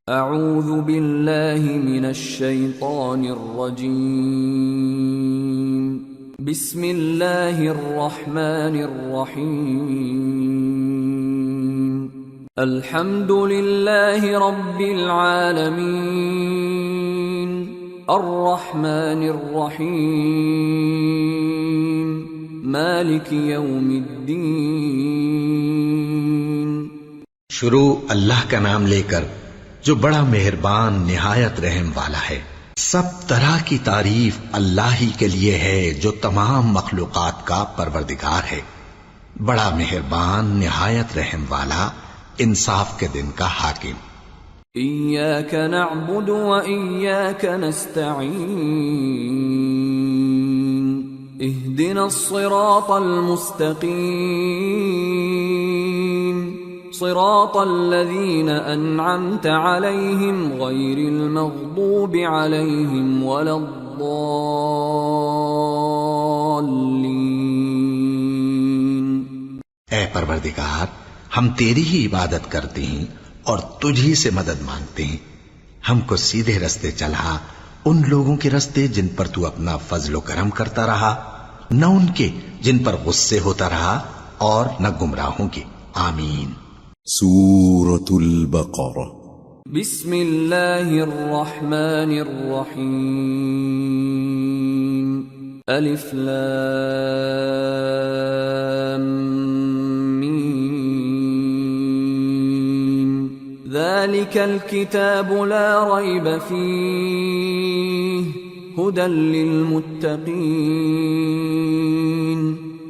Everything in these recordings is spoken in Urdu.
اعوذ باللہ من الشیطان الرجیم بسم اللہ الرحمن الرحیم الحمد للہ رب العالمین الرحمن الرحیم مالک یوم الدین۔ شروع اللہ کا نام لے کر جو بڑا مہربان نہایت رحم والا ہے۔ سب طرح کی تعریف اللہ ہی کے لیے ہے جو تمام مخلوقات کا پروردگار ہے، بڑا مہربان نہایت رحم والا، انصاف کے دن کا حاکم۔ ایاک نعبد و ایاک نستعین اہدنا الصراط المستقیم صراط الذین انعمت علیہم غیر المغضوب علیہم ولا الضالین۔ اے پروردگار، ہم تیری ہی عبادت کرتے ہیں اور تجھ ہی سے مدد مانگتے ہیں، ہم کو سیدھے رستے چلا، ان لوگوں کے رستے جن پر تو اپنا فضل و کرم کرتا رہا، نہ ان کے جن پر غصے ہوتا رہا، اور نہ گمراہوں کے۔ آمین۔ سورة البقرہ۔ بسم اللہ الرحمن الرحیم الف لام میم ذالک الکتاب لا ریب فیہ ہدی للمتقین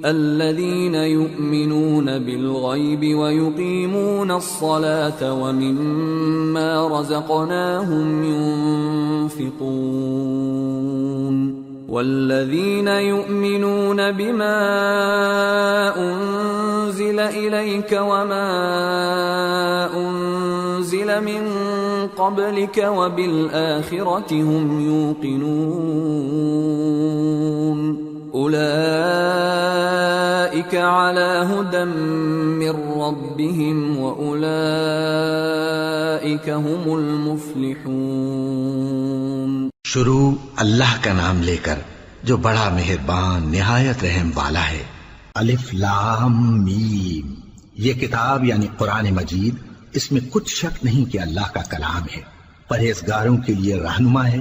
الذين يؤمنون بالغيب ويقيمون الصلاة ومما رزقناهم ينفقون والذين يؤمنون بما أنزل إليك وما أنزل من قبلك وبالآخرة هم يوقنون اولئک علی ھدی من ربہم واولئک ھم المفلحون۔ شروع اللہ کا نام لے کر جو بڑا مہربان نہایت رحم والا ہے۔ الف لام میم، یہ کتاب یعنی قرآن مجید، اس میں کچھ شک نہیں کہ اللہ کا کلام ہے، پرہیزگاروں کے لیے رہنما ہے،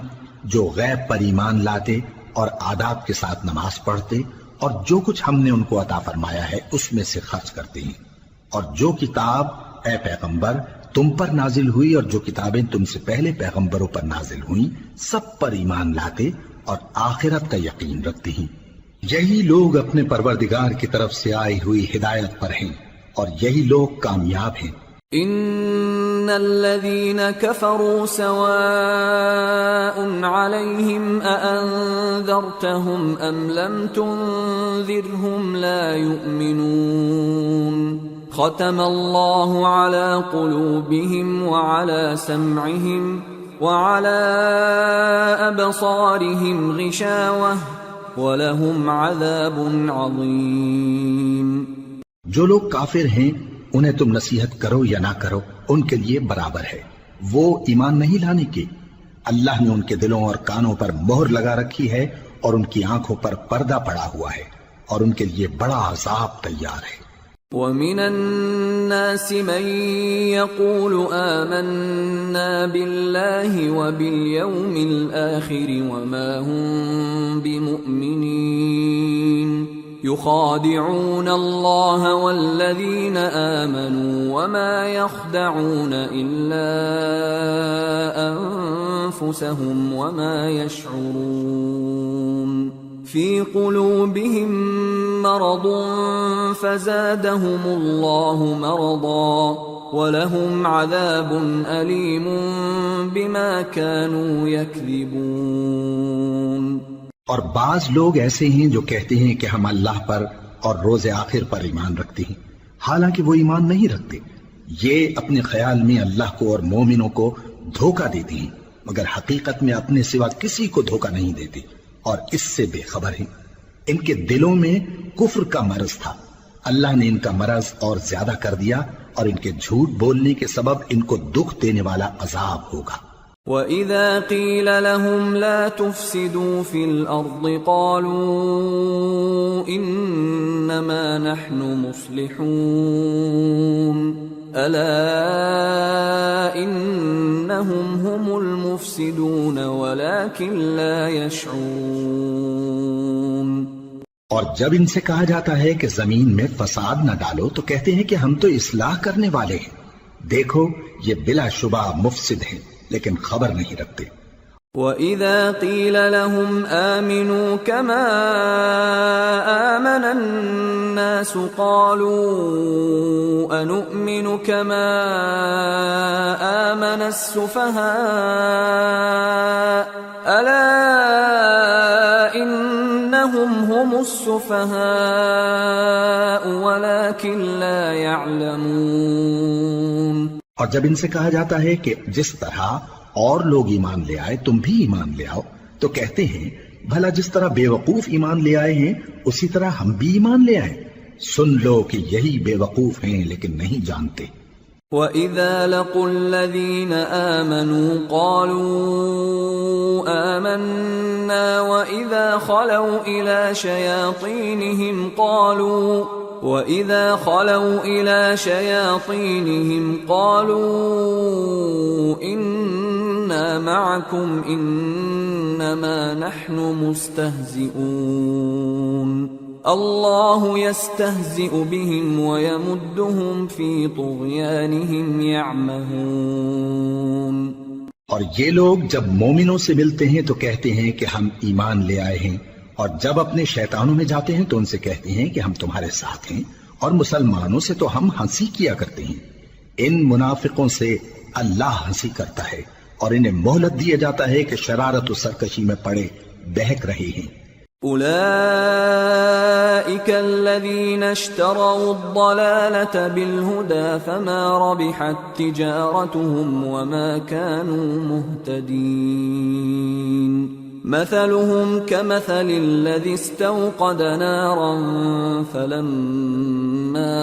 جو غیب پر ایمان لاتے اور آداب کے ساتھ نماز پڑھتے اور جو کچھ ہم نے ان کو عطا فرمایا ہے اس میں سے خرچ کرتے ہیں، اور جو کتاب اے پیغمبر تم پر نازل ہوئی اور جو کتابیں تم سے پہلے پیغمبروں پر نازل ہوئیں سب پر ایمان لاتے اور آخرت کا یقین رکھتے ہیں۔ یہی لوگ اپنے پروردگار کی طرف سے آئی ہوئی ہدایت پر ہیں اور یہی لوگ کامیاب ہیں۔ ان الذين كفروا سواء عليهم أأنذرتهم ام لم تنذرهم لا يؤمنون ختم الله على قلوبهم وعلى سمعهم وعلى أبصارهم غشاوة ولهم عذاب عظيم۔ جو لوگ کافر ہیں انہیں تم نصیحت کرو یا نہ کرو ان کے لیے برابر ہے، وہ ایمان نہیں لانے کے، اللہ نے ان کے دلوں اور کانوں پر مہر لگا رکھی ہے اور ان کی آنکھوں پر پردہ پڑا ہوا ہے اور ان کے لیے بڑا عذاب تیار ہے۔ وَمِنَ النَّاسِ مَن يَقُولُ آمَنَّا بِاللَّهِ وَبِالْيَوْمِ الْآخِرِ وَمَا هُمْ بِمُؤْمِنِينَ يخادعون اللہ والذین آمنوا وما يخدعون الا انفسهم وما يشعرون فی قلوبهم مرض فزادهم اللہ مرضا ولهم عذاب علیم بما كانوا يكذبون۔ اور بعض لوگ ایسے ہیں جو کہتے ہیں کہ ہم اللہ پر اور روز آخر پر ایمان رکھتے ہیں، حالانکہ وہ ایمان نہیں رکھتے۔ یہ اپنے خیال میں اللہ کو اور مومنوں کو دھوکہ دیتے ہیں، مگر حقیقت میں اپنے سوا کسی کو دھوکہ نہیں دیتے اور اس سے بے خبر ہیں۔ ان کے دلوں میں کفر کا مرض تھا اللہ نے ان کا مرض اور زیادہ کر دیا اور ان کے جھوٹ بولنے کے سبب ان کو دکھ دینے والا عذاب ہوگا۔ وَإِذَا قِيلَ لَهُمْ لَا تُفْسِدُوا فِي الْأَرْضِ قَالُوا إِنَّمَا نَحْنُ مُصْلِحُونَ أَلَا إِنَّهُمْ هُمُ الْمُفْسِدُونَ وَلَكِنْ لَا يَشْعُرُونَ۔ اور جب ان سے کہا جاتا ہے کہ زمین میں فساد نہ ڈالو تو کہتے ہیں کہ ہم تو اصلاح کرنے والے ہیں، دیکھو یہ بلا شبہ مفسد ہیں لیکن خبر نہیں رکھتے۔ وَإِذَا قِيلَ لَهُمْ آمِنُوا كَمَا آمَنَ النَّاسُ قَالُوا أَنُؤْمِنُ كَمَا آمَنَ السُّفَهَاءُ أَلَا إِنَّهُمْ هُمُ السُّفَهَاءُ وَلَكِنْ لَا يَعْلَمُونَ۔ اور جب ان سے کہا جاتا ہے کہ جس طرح اور لوگ ایمان لے آئے تم بھی ایمان لے آؤ تو کہتے ہیں بھلا جس طرح بے وقوف ایمان لے آئے ہیں اسی طرح ہم بھی ایمان لے آئے۔ سن لو کہ یہی بے وقوف ہیں لیکن نہیں جانتے۔ وَإِذَا لَقُوا الَّذِينَ آمَنُوا قَالُوا آمَنَّا وَإِذَا خَلَوْا إِلَى شَيَاطِينِهِمْ قَالُوا إِنَّا مَعَكُمْ إِنَّمَا نَحْنُ مُسْتَهْزِئُونَ اللَّهُ يَسْتَهْزِئُ بِهِمْ وَيَمُدُّهُمْ فِي طُغْيَانِهِمْ يَعْمَهُونَ۔ اور یہ لوگ جب مومنوں سے ملتے ہیں تو کہتے ہیں کہ ہم ایمان لے آئے ہیں، اور جب اپنے شیطانوں میں جاتے ہیں تو ان سے کہتے ہیں کہ ہم تمہارے ساتھ ہیں، اور مسلمانوں سے تو ہم ہنسی کیا کرتے ہیں۔ ان منافقوں سے اللہ ہنسی کرتا ہے اور انہیں مہلت دیا جاتا ہے کہ شرارت و سرکشی میں پڑے بہک رہے ہیں۔ أولئك الذين اشتروا الضلالة بالهدى فما ربحت تجارتهم وما كانوا مهتدين مثلهم كمثل الذي استوقد نارا فلما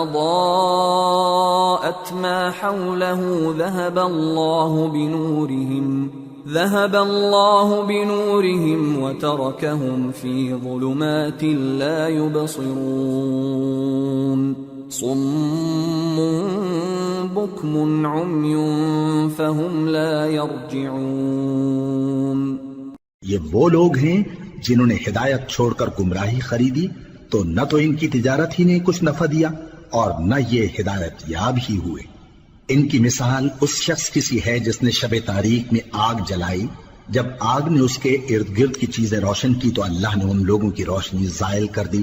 أضاءت ما حوله ذهب الله بنورهم وتركهم في ظلمات لا يبصرون صم بكم عمي فهم لا يرجعون۔ یہ وہ لوگ ہیں جنہوں نے ہدایت چھوڑ کر گمراہی خریدی تو نہ تو ان کی تجارت ہی نے کچھ نفع دیا اور نہ یہ ہدایت یاب ہی ہوئے۔ ان کی مثال اس شخص کی سی ہے جس نے شب تاریک میں آگ جلائی، جب آگ نے اس کے ارد گرد کی چیزیں روشن کی تو اللہ نے ان لوگوں کی روشنی زائل کر دی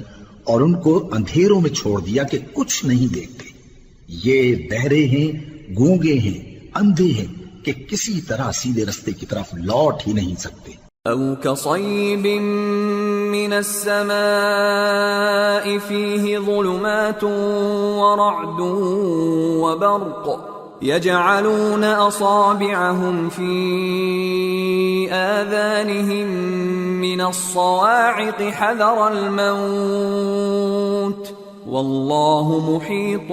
اور ان کو اندھیروں میں چھوڑ دیا کہ کچھ نہیں دیکھتے۔ یہ بہرے ہیں، گونگے ہیں، اندھے ہیں کہ کسی طرح سیدھے رستے کی طرف لوٹ ہی نہیں سکتے۔ أو كصيب من السماء فيه ظلمات ورعد وبرق يجعلون أصابعهم في آذانهم من الصواعق حذر الموت والله محيط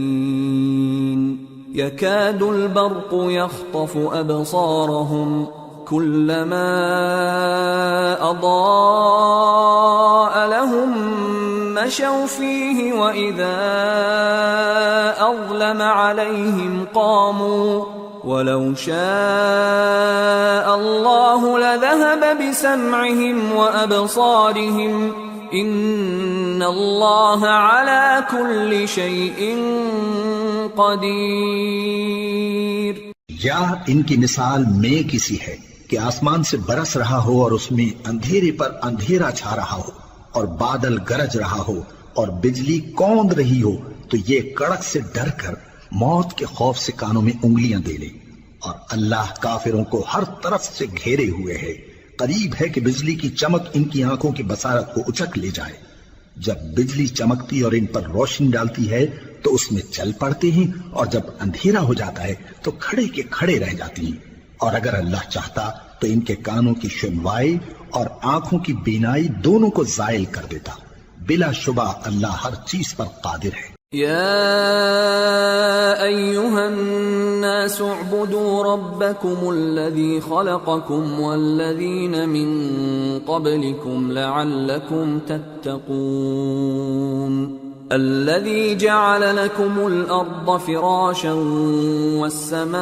بالكافرين يكاد البرق يخطف أبصارهم كلما أضاء لهم مشوا فيه وإذا أظلم عليهم قاموا ولو شاء الله لذهب بسمعهم وأبصارهم إن الله على كل شيء قدیر۔ یا ان کی مثال میں کسی ہے کہ آسمان سے برس رہا ہو اور اس میں اندھیرے پر اندھیرا چھا رہا ہو اور بادل گرج رہا ہو اور بجلی کوند رہی ہو تو یہ کڑک سے ڈر کر موت کے خوف سے کانوں میں انگلیاں دے لے، اور اللہ کافروں کو ہر طرف سے گھیرے ہوئے ہے۔ قریب ہے کہ بجلی کی چمک ان کی آنکھوں کی بصارت کو اچک لے جائے۔ جب بجلی چمکتی اور ان پر روشنی ڈالتی ہے تو اس میں چل پڑتے ہیں، اور جب اندھیرا ہو جاتا ہے تو کھڑے کے کھڑے رہ جاتے ہیں، اور اگر اللہ چاہتا تو ان کے کانوں کی سنوائی اور آنکھوں کی بینائی دونوں کو زائل کر دیتا. بلا شبہ اللہ ہر چیز پر قادر ہے. يا أيها الناس اعبدوا ربكم الذي خلقكم والذين من قبلكم لعلكم تتقون الذي جعل لكم الأرض فراشا والسماء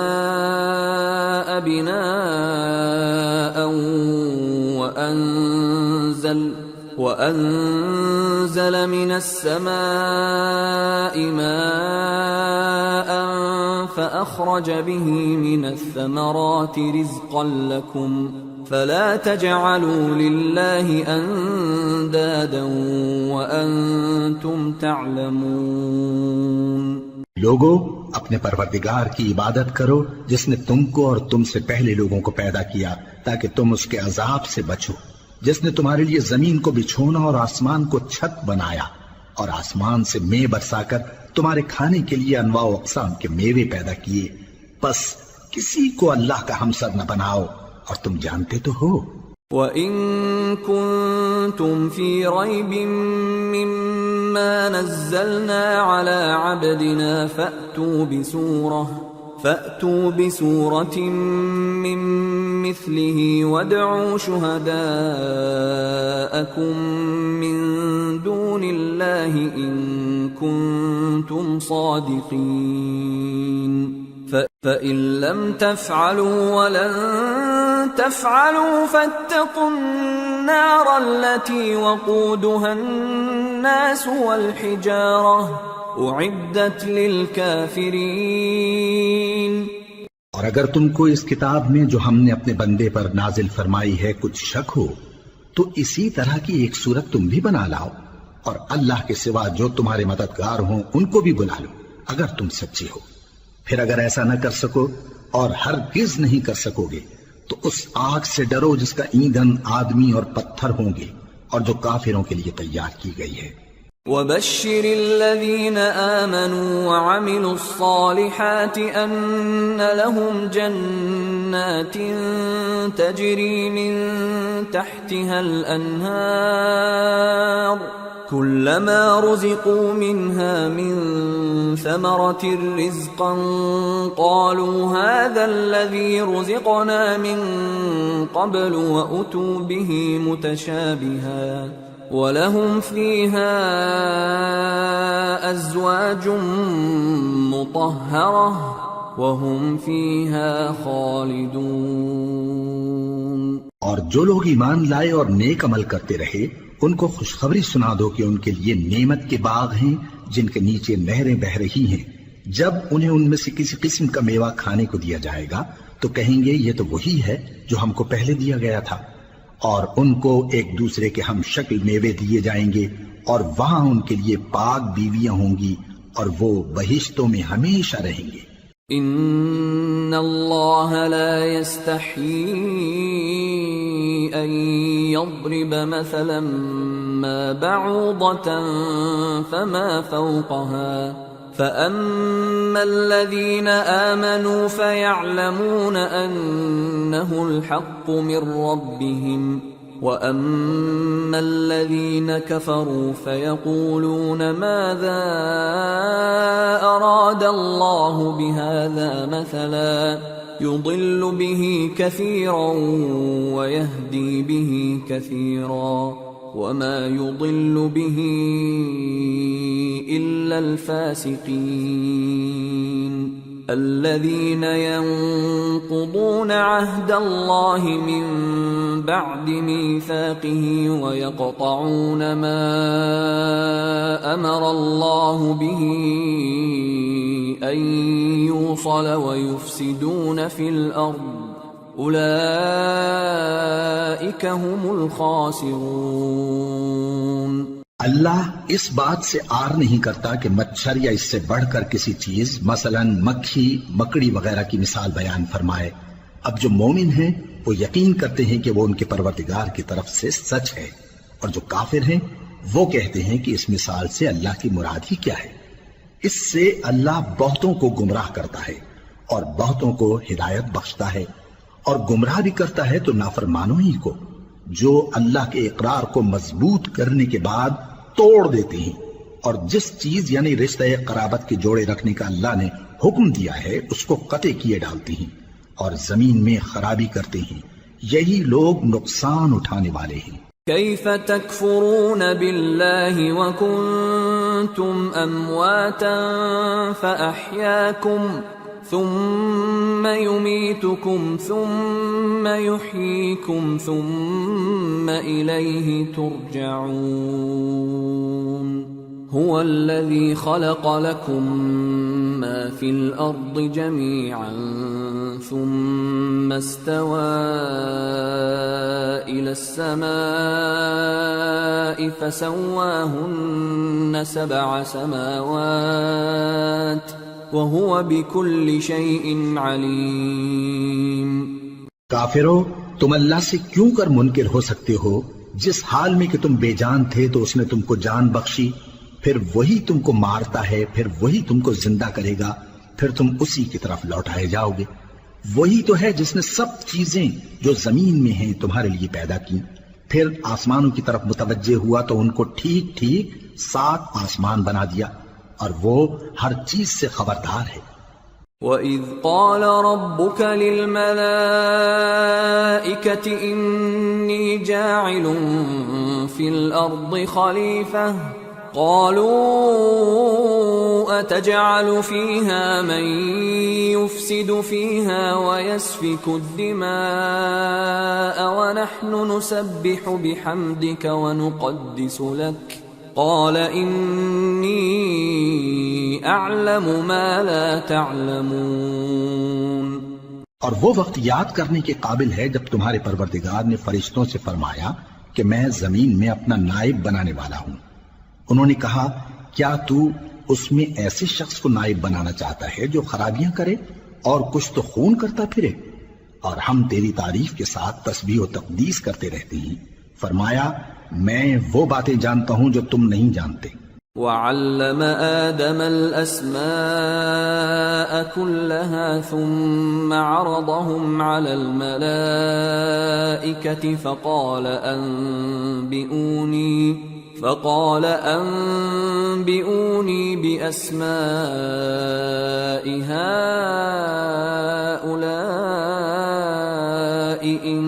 بناء وأنزل من السماء ماء فأخرج به من الثمرات رزقا لكم فلا تجعلوا لله أندادا وأنتم تعلمون. لوگو اپنے پروردگار کی عبادت کرو جس نے تم کو اور تم سے پہلے لوگوں کو پیدا کیا تاکہ تم اس کے عذاب سے بچو، جس نے تمہارے لیے زمین کو بچھونا اور آسمان کو چھت بنایا اور آسمان سے مے برسا کر تمہارے کھانے کے لیے انواع و اقسام کے میوے پیدا کیے. بس کسی کو اللہ کا ہمسر نہ بناؤ اور تم جانتے تو ہو. وَإِن كُنتُمْ فِي رَيْبٍ مِّمَّا نَزَّلْنَا عَلَى عَبْدِنَا فَأْتُوا بِسُورَةٍ مِّن مِّثْلِهِ وَادْعُوا شُهَدَاءَكُم مِّن دُونِ اللَّهِ إِن كُنتُمْ صَادِقِينَ فَإِن لَّمْ تَفْعَلُوا وَلَن تَفْعَلُوا فَاتَّقُوا النَّارَ الَّتِي وَقُودُهَا النَّاسُ وَالْحِجَارَةُ اعدت للکافرین. اور اگر تم کو اس کتاب میں جو ہم نے اپنے بندے پر نازل فرمائی ہے کچھ شک ہو تو اسی طرح کی ایک صورت تم بھی بنا لاؤ اور اللہ کے سوا جو تمہارے مددگار ہوں ان کو بھی بلا لو اگر تم سچے ہو. پھر اگر ایسا نہ کر سکو اور ہرگز نہیں کر سکو گے تو اس آگ سے ڈرو جس کا ایندھن آدمی اور پتھر ہوں گے اور جو کافروں کے لیے تیار کی گئی ہے. وَبَشِّرِ الَّذِينَ آمَنُوا وَعَمِلُوا الصَّالِحَاتِ أَنَّ لَهُمْ جَنَّاتٍ تَجْرِي مِن تَحْتِهَا الْأَنْهَارُ كُلَّمَا رُزِقُوا مِنْهَا مِن ثَمَرَةٍ رِزْقًا قَالُوا هَذَا الَّذِي رُزِقْنَا مِن قَبْلُ وَأُتُوا بِهِ مُتَشَابِهًا وَلَهُمْ فِيهَا أَزْوَاجٌ مُطَهَّرَةٌ وَهُمْ فِيهَا خَالِدُونَ. اور جو لوگ ایمان لائے اور نیک عمل کرتے رہے ان کو خوشخبری سنا دو کہ ان کے لیے نعمت کے باغ ہیں جن کے نیچے نہریں بہہ رہی ہیں. جب انہیں ان میں سے کسی قسم کا میوہ کھانے کو دیا جائے گا تو کہیں گے یہ تو وہی ہے جو ہم کو پہلے دیا گیا تھا، اور ان کو ایک دوسرے کے ہم شکل میوے دیے جائیں گے اور وہاں ان کے لیے پاک بیویاں ہوں گی اور وہ بہشتوں میں ہمیشہ رہیں گے. ان اللہ لا يستحيي ان يضرب مثلا ما بعوضة فما فوقها فأما الذين آمنوا فيعلمون أنه الحق من ربهم وأما الذين كفروا فيقولون ماذا أراد الله بهذا مثلا يضل به كثيرا ويهدي به كثيرا وما يضل به إلا الفاسقين الذين ينقضون عهد الله من بعد ميثاقه ويقطعون ما أمر الله به أن يوصل ويفسدون في الأرض اولئک هم الخاسرون. اللہ اس بات سے آر نہیں کرتا کہ مچھر یا اس سے بڑھ کر کسی چیز مثلا مکھی مکڑی وغیرہ کی مثال بیان فرمائے. اب جو مومن ہیں وہ یقین کرتے ہیں کہ وہ ان کے پروردگار کی طرف سے سچ ہے، اور جو کافر ہیں وہ کہتے ہیں کہ اس مثال سے اللہ کی مراد ہی کیا ہے. اس سے اللہ بہتوں کو گمراہ کرتا ہے اور بہتوں کو ہدایت بخشتا ہے، اور گمراہ بھی کرتا ہے تو نافرمانوں ہی کو، جو اللہ کے اقرار کو مضبوط کرنے کے بعد توڑ دیتے ہیں، اور جس چیز یعنی رشتہ قرابت کے جوڑے رکھنے کا اللہ نے حکم دیا ہے اس کو قطع کیے ڈالتے ہیں اور زمین میں خرابی کرتے ہیں، یہی لوگ نقصان اٹھانے والے ہیں۔ كيف تكفرون بالله وكنتم أمواتا فأحياكم ثم يميتكم ثم يحييكم ثم إليه ترجعون هو الذي خلق لكم ما في الأرض جميعا ثم استوى إلى السماء فسواهن 7 سماوات وهو بكل شيء عليم۔ کافرو، تم اللہ سے کیوں کر منکر ہو سکتے ہو؟ جس حال میں کہ تم بے جان تھے تو اس نے تم کو جان بخشی، پھر وہی تم کو مارتا ہے، پھر وہی تم کو زندہ کرے گا، پھر تم اسی کی طرف لوٹائے جاؤ گے۔ وہی تو ہے جس نے سب چیزیں جو زمین میں ہیں تمہارے لیے پیدا کی، پھر آسمانوں کی طرف متوجہ ہوا تو ان کو ٹھیک ٹھیک 7 آسمان بنا دیا، اور وہ ہر چیز سے خبردار ہے۔ وَإِذْ قَالَ رَبُّكَ لِلْمَلَائِكَةِ إِنِّي جَاعِلٌ فِي الْأَرْضِ خَلِيفَةً قَالُوا أَتَجْعَلُ فِيهَا مَن يُفْسِدُ فِيهَا وَيَسْفِكُ الدِّمَاءَ وَنَحْنُ نُسَبِّحُ بِحَمْدِكَ وَنُقَدِّسُ لَكَ قال انی اعلم ما لا تعلمون۔ اور وہ وقت یاد کرنے کے قابل ہے جب تمہارے پروردگار نے فرشتوں سے فرمایا کہ میں زمین میں اپنا نائب بنانے والا ہوں۔ انہوں نے کہا کیا تو اس میں ایسے شخص کو نائب بنانا چاہتا ہے جو خرابیاں کرے اور کچھ تو خون کرتا پھرے؟ اور ہم تیری تعریف کے ساتھ تسبیح و تقدیس کرتے رہتے ہیں۔ فرمایا میں وہ باتیں جانتا ہوں جو تم نہیں جانتے۔ وَعَلَّمَ آدَمَ الْأَسْمَاءَ كُلَّهَا ثُمَّ عَرَضَهُمْ عَلَى الْمَلَائِكَةِ فقال أنبئوني بأسماء هؤلاء إن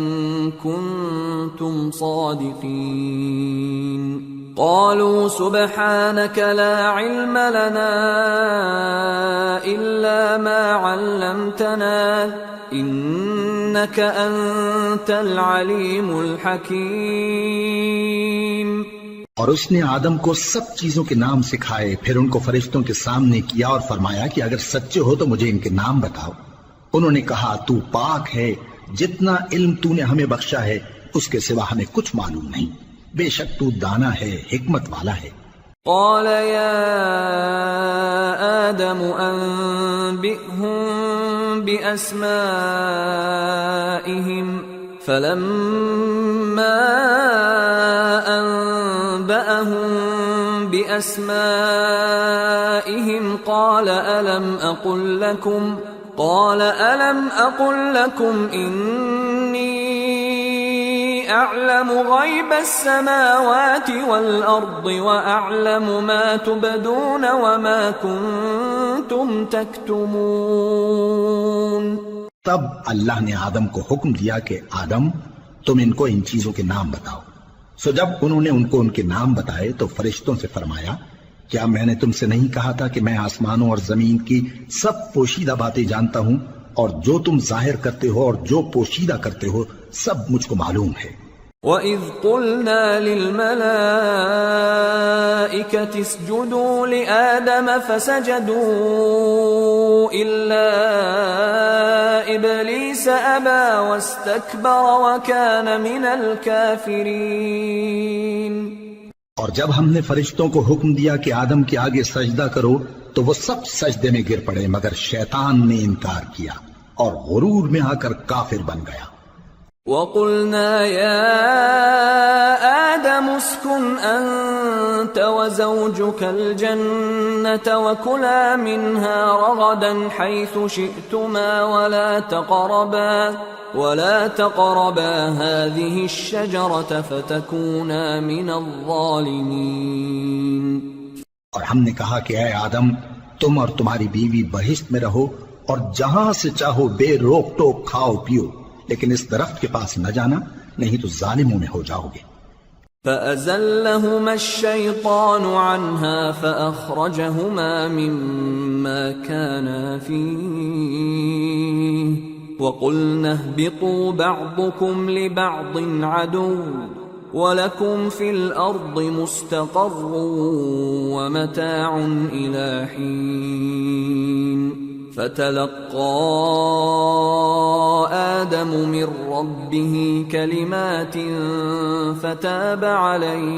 كنتم صادقين قالوا سبحانك لا علم لنا إلا ما علمتنا إنك أنت العليم الحكيم۔ اور اس نے آدم کو سب چیزوں کے نام سکھائے، پھر ان کو فرشتوں کے سامنے کیا اور فرمایا کہ اگر سچے ہو تو مجھے ان کے نام بتاؤ۔ انہوں نے کہا تو پاک ہے، جتنا علم تو نے ہمیں بخشا ہے اس کے سوا ہمیں کچھ معلوم نہیں، بے شک تو دانا ہے، حکمت والا ہے۔ قال يا آدم أنبئهم بأسمائهم فلما أنبأهم بأسمائهم قال ألم أقل لكم إني أعلم غيب السماوات والأرض وأعلم ما تبدون وما كنتم تكتمون۔ تب اللہ نے آدم کو حکم دیا کہ آدم تم ان کو ان چیزوں کے نام بتاؤ۔ سو جب انہوں نے ان کو ان کے نام بتائے تو فرشتوں سے فرمایا کیا میں نے تم سے نہیں کہا تھا کہ میں آسمانوں اور زمین کی سب پوشیدہ باتیں جانتا ہوں، اور جو تم ظاہر کرتے ہو اور جو پوشیدہ کرتے ہو سب مجھ کو معلوم ہے۔ وَإِذْ قُلْنَا لِلْمَلَائِكَةِ اسْجُدُوا لِآدَمَ فَسَجَدُوا إِلَّا إِبْلِيسَ أَبَى وَاسْتَكْبَرَ وَكَانَ مِنَ الْكَافِرِينَ۔ اور جب ہم نے فرشتوں کو حکم دیا کہ آدم کے آگے سجدہ کرو تو وہ سب سجدے میں گر پڑے مگر شیطان نے انکار کیا اور غرور میں آ کر کافر بن گیا۔ وَقُلْنَا يَا آدَمُ اسْكُنْ أَنْتَ أنت وزوجك الجنة وكلا منها رغدا حيث شئتما ولا تقربا هذه الشجرة فتكونا من الظالمين. اور ہم نے کہا کہ اے آدم تم اور تمہاری بیوی بہشت میں رہو اور جہاں سے چاہو بے روک ٹوک کھاؤ پیو، لیکن اس درخت کے پاس نہ جانا نہیں تو ظالموں میں ہو جاؤ گے. فأزلهما الشيطان عنها فأخرجهما مما كانا فيه وقلنا اهبطوا بعضكم لبعض عدو وَلَكُمْ فِي الْأَرْضِ مُسْتَقَرٌّ وَمَتَاعٌ إِلَىٰ حِينٍ. فَتَلَقَّىٰ آدَمُ مِن رَّبِّهِ كَلِمَاتٍ فَتَابَ عَلَيْهِ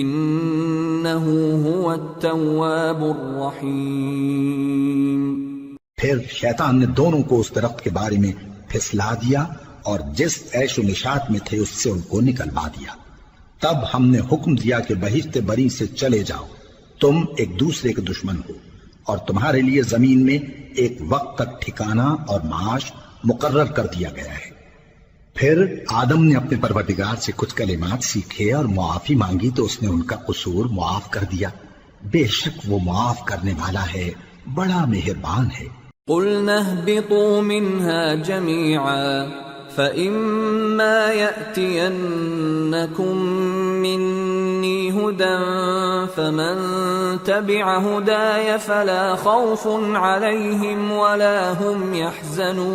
إِنَّهُ هُوَ التَّوَّابُ الرَّحِيمُ. پھر شیطان نے دونوں کو اس درخت کے بارے میں پھسلا دیا اور جس عیش و نشاط میں تھے اس سے ان کو نکلوا دیا. تب ہم نے حکم دیا کہ بہشت بری سے چلے جاؤ، تم ایک دوسرے کے دشمن ہو، اور تمہارے لیے زمین میں ایک وقت تک ٹھکانہ اور معاش مقرر کر دیا گیا ہے. پھر آدم نے اپنے پروردگار سے کچھ کلمات سیکھے اور معافی مانگی تو اس نے ان کا قصور معاف کر دیا. بے شک وہ معاف کرنے والا ہے، بڑا مہربان ہے. قُلْنَا اهْبِطُوا مِنْهَا جَمِيعًا فَإِمَّا يَأْتِيَنَّكُم مِّنِّي هُدًى فَمَن تَبِعَ هُدَايَ فَلَا خَوْفٌ عَلَيْهِمْ وَلَا هُمْ يَحْزَنُونَ.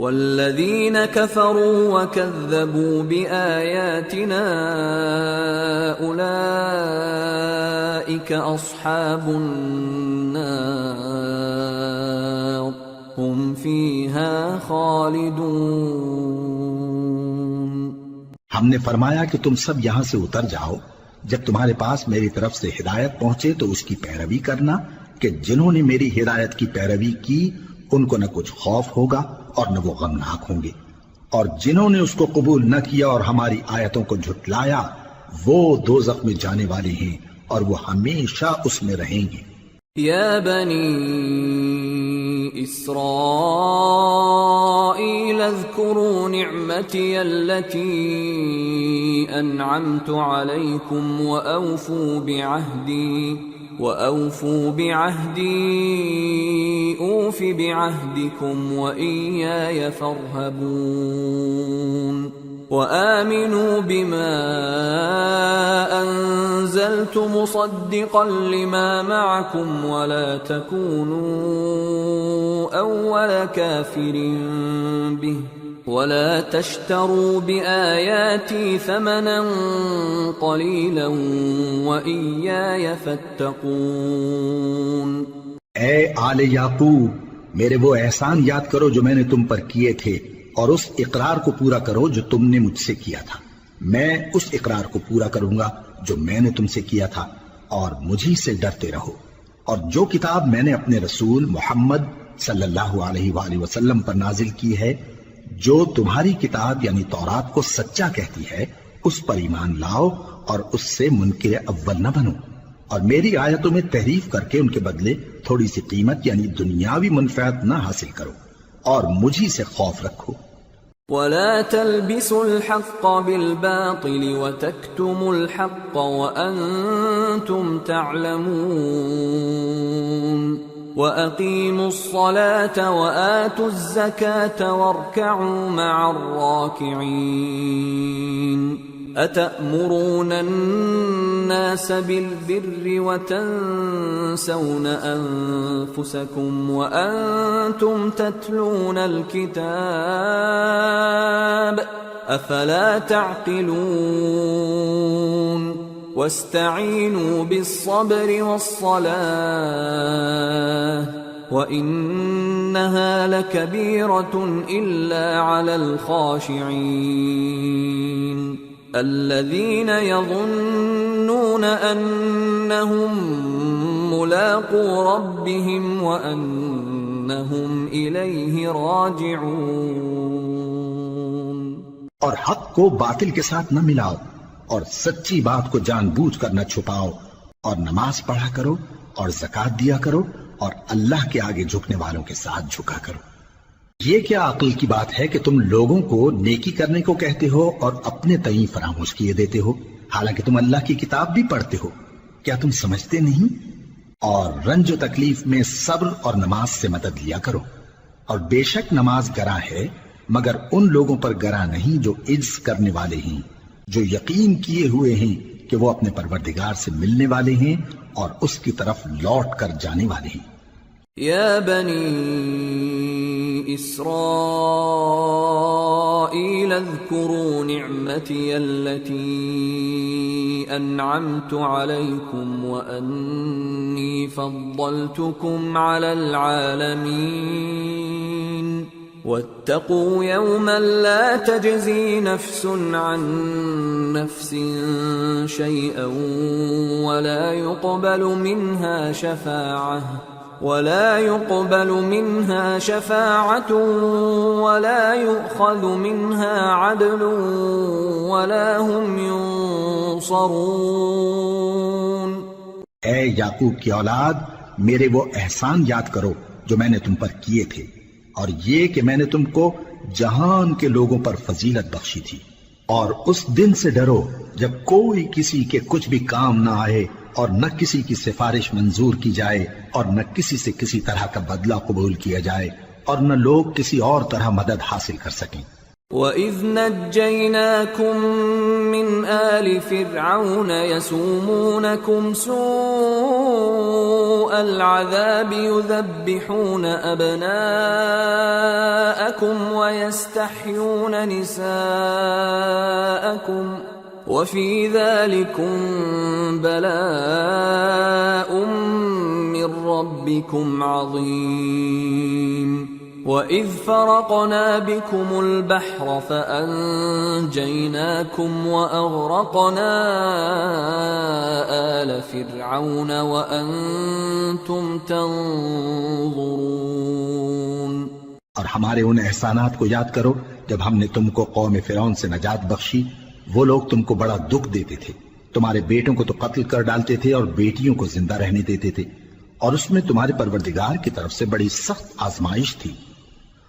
وَالَّذِينَ كَفَرُوا وَكَذَّبُوا بِآيَاتِنَا أُولَٰئِكَ أَصْحَابُ النَّارِ ہم فیہا خالدون. ہم نے فرمایا کہ تم سب یہاں سے اتر جاؤ، جب تمہارے پاس میری طرف سے ہدایت پہنچے تو اس کی پیروی کرنا کہ جنہوں نے میری ہدایت کی پیروی کی ان کو نہ کچھ خوف ہوگا اور نہ وہ غمناک ہوں گے، اور جنہوں نے اس کو قبول نہ کیا اور ہماری آیتوں کو جھٹلایا وہ دوزخ میں جانے والے ہیں اور وہ ہمیشہ اس میں رہیں گے. یا بنی إسرائيل اذكروا نعمتي التي أنعمت عليكم وأوفوا بعهدي أوف بعهدكم وإياي فارهبون. وآمنوا بما أنزلت مصدقا لما معكم ولا تكونوا أول كافر به ولا تشتروا بآياتي ثمنا قليلا وإياي فاتقون. اے آل یعقوب، میرے وہ احسان یاد کرو جو میں نے تم پر کیے تھے، اور اس اقرار کو پورا کرو جو تم نے مجھ سے کیا تھا. میں اس اقرار کو پورا کروں گا جو میں نے تم سے کیا تھا، اور مجھی سے ڈرتے رہو. اور جو کتاب میں نے اپنے رسول محمد صلی اللہ علیہ وآلہ وسلم پر نازل کی ہے، جو تمہاری کتاب یعنی تورات کو سچا کہتی ہے، اس پر ایمان لاؤ اور اس سے منکر اول نہ بنو، اور میری آیتوں میں تحریف کر کے ان کے بدلے تھوڑی سی قیمت یعنی دنیاوی منفعت نہ حاصل کرو، اور مجھی سے خوف رکھو. ولا تلبسوا الحق بالباطل وتكتموا الحق وأنتم تعلمون. وأقيموا الصلاة وآتوا الزكاة واركعوا مع الراكعين. أتأمرون الناس بالبر وتنسون أنفسكم وأنتم تتلون الكتاب أفلا تعقلون. واستعينوا بالصبر والصلاة وإنها لكبيرة إلا على الخاشعين الذين يظنون أنهم ملاقو ربهم وأنهم إليه راجعون. اور حق کو باطل کے ساتھ نہ ملاؤ، اور سچی بات کو جان بوجھ کر نہ چھپاؤ، اور نماز پڑھا کرو اور زکات دیا کرو، اور اللہ کے آگے جھکنے والوں کے ساتھ جھکا کرو۔ یہ کیا عقل کی بات ہے کہ تم لوگوں کو نیکی کرنے کو کہتے ہو اور اپنے تئیں فراموش کیے دیتے ہو، حالانکہ تم اللہ کی کتاب بھی پڑھتے ہو؟ کیا تم سمجھتے نہیں؟ اور رنج و تکلیف میں صبر اور نماز سے مدد لیا کرو، اور بے شک نماز گراں ہے، مگر ان لوگوں پر گراں نہیں جو عجز کرنے والے ہیں، جو یقین کیے ہوئے ہیں کہ وہ اپنے پروردگار سے ملنے والے ہیں اور اس کی طرف لوٹ کر جانے والے ہیں۔ یا بنی اسرائیل اذکروا نعمتی التي انعمت علیکم وانی فضلتکم علی العالمین واتقوا يوما لا تجزي نفس عن نفس شيئا ولا يقبل منها شفاعة ولا يؤخذ منها عدل ولا هم ينصرون۔ اے یعقوب کی اولاد، میرے وہ احسان یاد کرو جو میں نے تم پر کیے تھے، اور یہ کہ میں نے تم کو جہان کے لوگوں پر فضیلت بخشی تھی، اور اس دن سے ڈرو جب کوئی کسی کے کچھ بھی کام نہ آئے، اور نہ کسی کی سفارش منظور کی جائے، اور نہ کسی سے کسی طرح کا بدلہ قبول کیا جائے، اور نہ لوگ کسی اور طرح مدد حاصل کر سکیں۔ وَإِذْ نَجَّيْنَاكُمْ مِنْ آلِ فِرْعَوْنَ يَسُومُونَكُمْ سُوءَ الْعَذَابِ يُذَبِّحُونَ أَبْنَاءَكُمْ وَيَسْتَحْيُونَ نِسَاءَكُمْ وَفِي ذَلِكُمْ بَلَاءٌ مِّن رَّبِّكُمْ عَظِيمٌ۔ وَإِذْ فَرَقْنَا بِكُمُ الْبَحْرَ فَأَنجَيْنَاكُمْ وَأَغْرَقْنَا آلَ فِرْعَوْنَ وَأَنْتُمْ تَنظُرُونَ۔ اور ہمارے ان احسانات کو یاد کرو جب ہم نے تم کو قوم فرعون سے نجات بخشی۔ وہ لوگ تم کو بڑا دکھ دیتے تھے، تمہارے بیٹوں کو تو قتل کر ڈالتے تھے اور بیٹیوں کو زندہ رہنے دیتے تھے، اور اس میں تمہارے پروردگار کی طرف سے بڑی سخت آزمائش تھی۔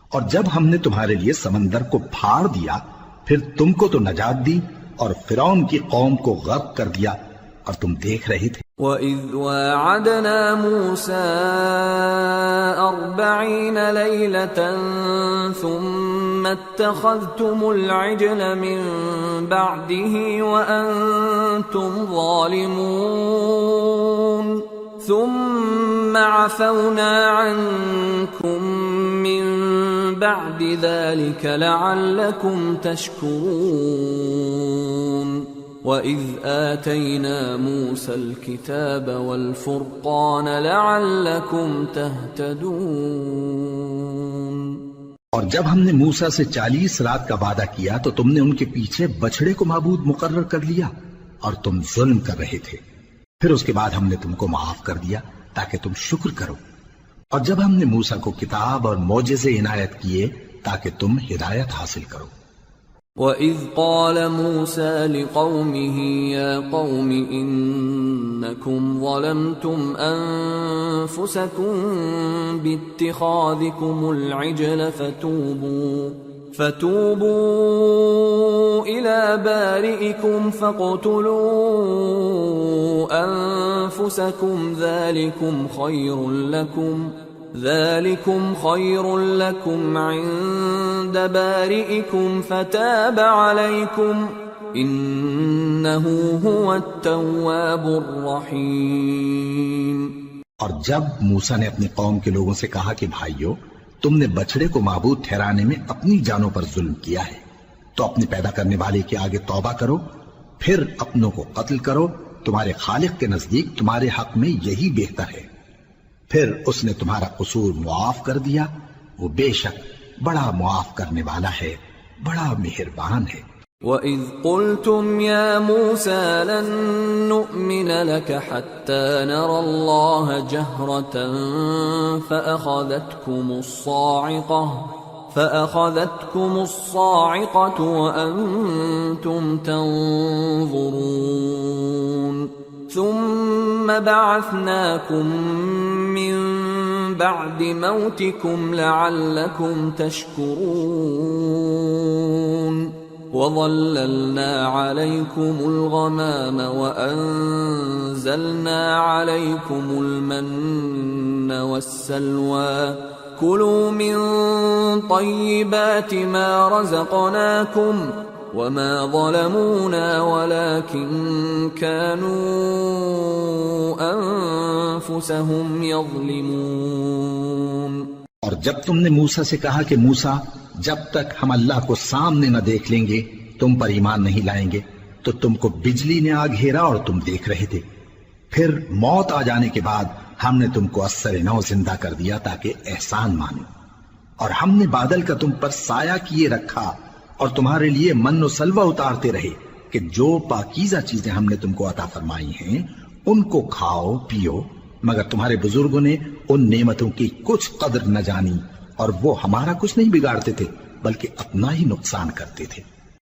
اور جب ہم نے تمہارے لیے سمندر کو پھاڑ دیا، پھر تم کو تو نجات دی اور فرعون کی قوم کو غرق کر دیا، اور تم دیکھ رہے تھے۔ وَإِذْ وَاعَدْنَا مُوسَىٰ 40 لَيْلَةً ثُمَّ اتَّخَذْتُمُ الْعِجْلَ مِن بَعْدِهِ وَأَنْتُمْ ظَالِمُونَ ثُمَّ عَفَوْنَا عَنْكُمْ مِن بَعْدِ ذَلِكَ لَعَلَّكُمْ تَشْكُرُونَ۔ وَإِذْ آتَيْنَا مُوسَى الْكِتَابَ وَالْفُرْقَانَ لَعَلَّكُمْ تَهْتَدُونَ۔ اور جب ہم نے موسیٰ سے 40 رات کا وعدہ کیا تو تم نے ان کے پیچھے بچڑے کو معبود مقرر کر لیا، اور تم ظلم کر رہے تھے۔ پھر اس کے بعد ہم نے تم کو معاف کر دیا تاکہ تم شکر کرو۔ اور جب ہم نے موسیٰ کو کتاب اور معجزے عنایت کیے تاکہ تم ہدایت حاصل کرو۔ وَإِذْ قَالَ مُوسَىٰ لِقَوْمِهِ يَا قَوْمِ إِنَّكُمْ ظَلَمْتُمْ أَنفُسَكُمْ بِاتِّخَاذِكُمُ الْعِجْلَ فَتُوبُوا إِلَىٰ بَارِئِكُمْ فَاقْتُلُوا أَنفُسَكُمْ ذَلِكُمْ خَيْرٌ لَكُمْ عِندَ بَارِئِكُمْ فَتَابَ عَلَيْكُمْ إِنَّهُ هُوَ التَّوَّابُ الرَّحِيمُ۔ اور جب موسیٰ نے اپنی قوم کے لوگوں سے کہا کہ بھائیو، تم نے بچڑے کو معبود ٹھہرانے میں اپنی جانوں پر ظلم کیا ہے، تو اپنے پیدا کرنے والے کے آگے توبہ کرو، پھر اپنوں کو قتل کرو، تمہارے خالق کے نزدیک تمہارے حق میں یہی بہتر ہے۔ پھر اس نے تمہارا قصور معاف کر دیا، وہ بے شک بڑا معاف کرنے والا ہے، بڑا مہربان ہے۔ وَإِذْ قُلْتُمْ يَا مُوسَىٰ لَن نُّؤْمِنَ لَكَ حَتَّىٰ نَرَى اللَّهَ جَهْرَةً فأخذتكم الصاعقة وأنتم تنظرون ثم بعثناكم من بعد موتكم لعلكم تشكرون وظللنا عليكم الغمام وأنزلنا عليكم المن والسلوى كلوا من طيبات ما رزقناكم وما ظلمونا ولكن كانوا أنفسهم يظلمون۔ اور جب تم نے موسیٰ سے کہا کہ موسیٰ جب تک ہم اللہ کو سامنے نہ دیکھ لیں گے تم پر ایمان نہیں لائیں گے، تو تم کو بجلی نے آ گھیرا اور تم دیکھ رہے تھے، پھر موت آ جانے کے بعد ہم نے تم کو اثر نو زندہ کر دیا تاکہ احسان مانو، اور ہم نے بادل کا تم پر سایہ کیے رکھا اور تمہارے لیے من و سلوہ اتارتے رہے کہ جو پاکیزہ چیزیں ہم نے تم کو عطا فرمائی ہیں ان کو کھاؤ پیو، مگر تمہارے بزرگوں نے ان نعمتوں کی کچھ قدر نہ جانی اور وہ ہمارا کچھ نہیں بگاڑتے تھے بلکہ اپنا ہی نقصان کرتے تھے۔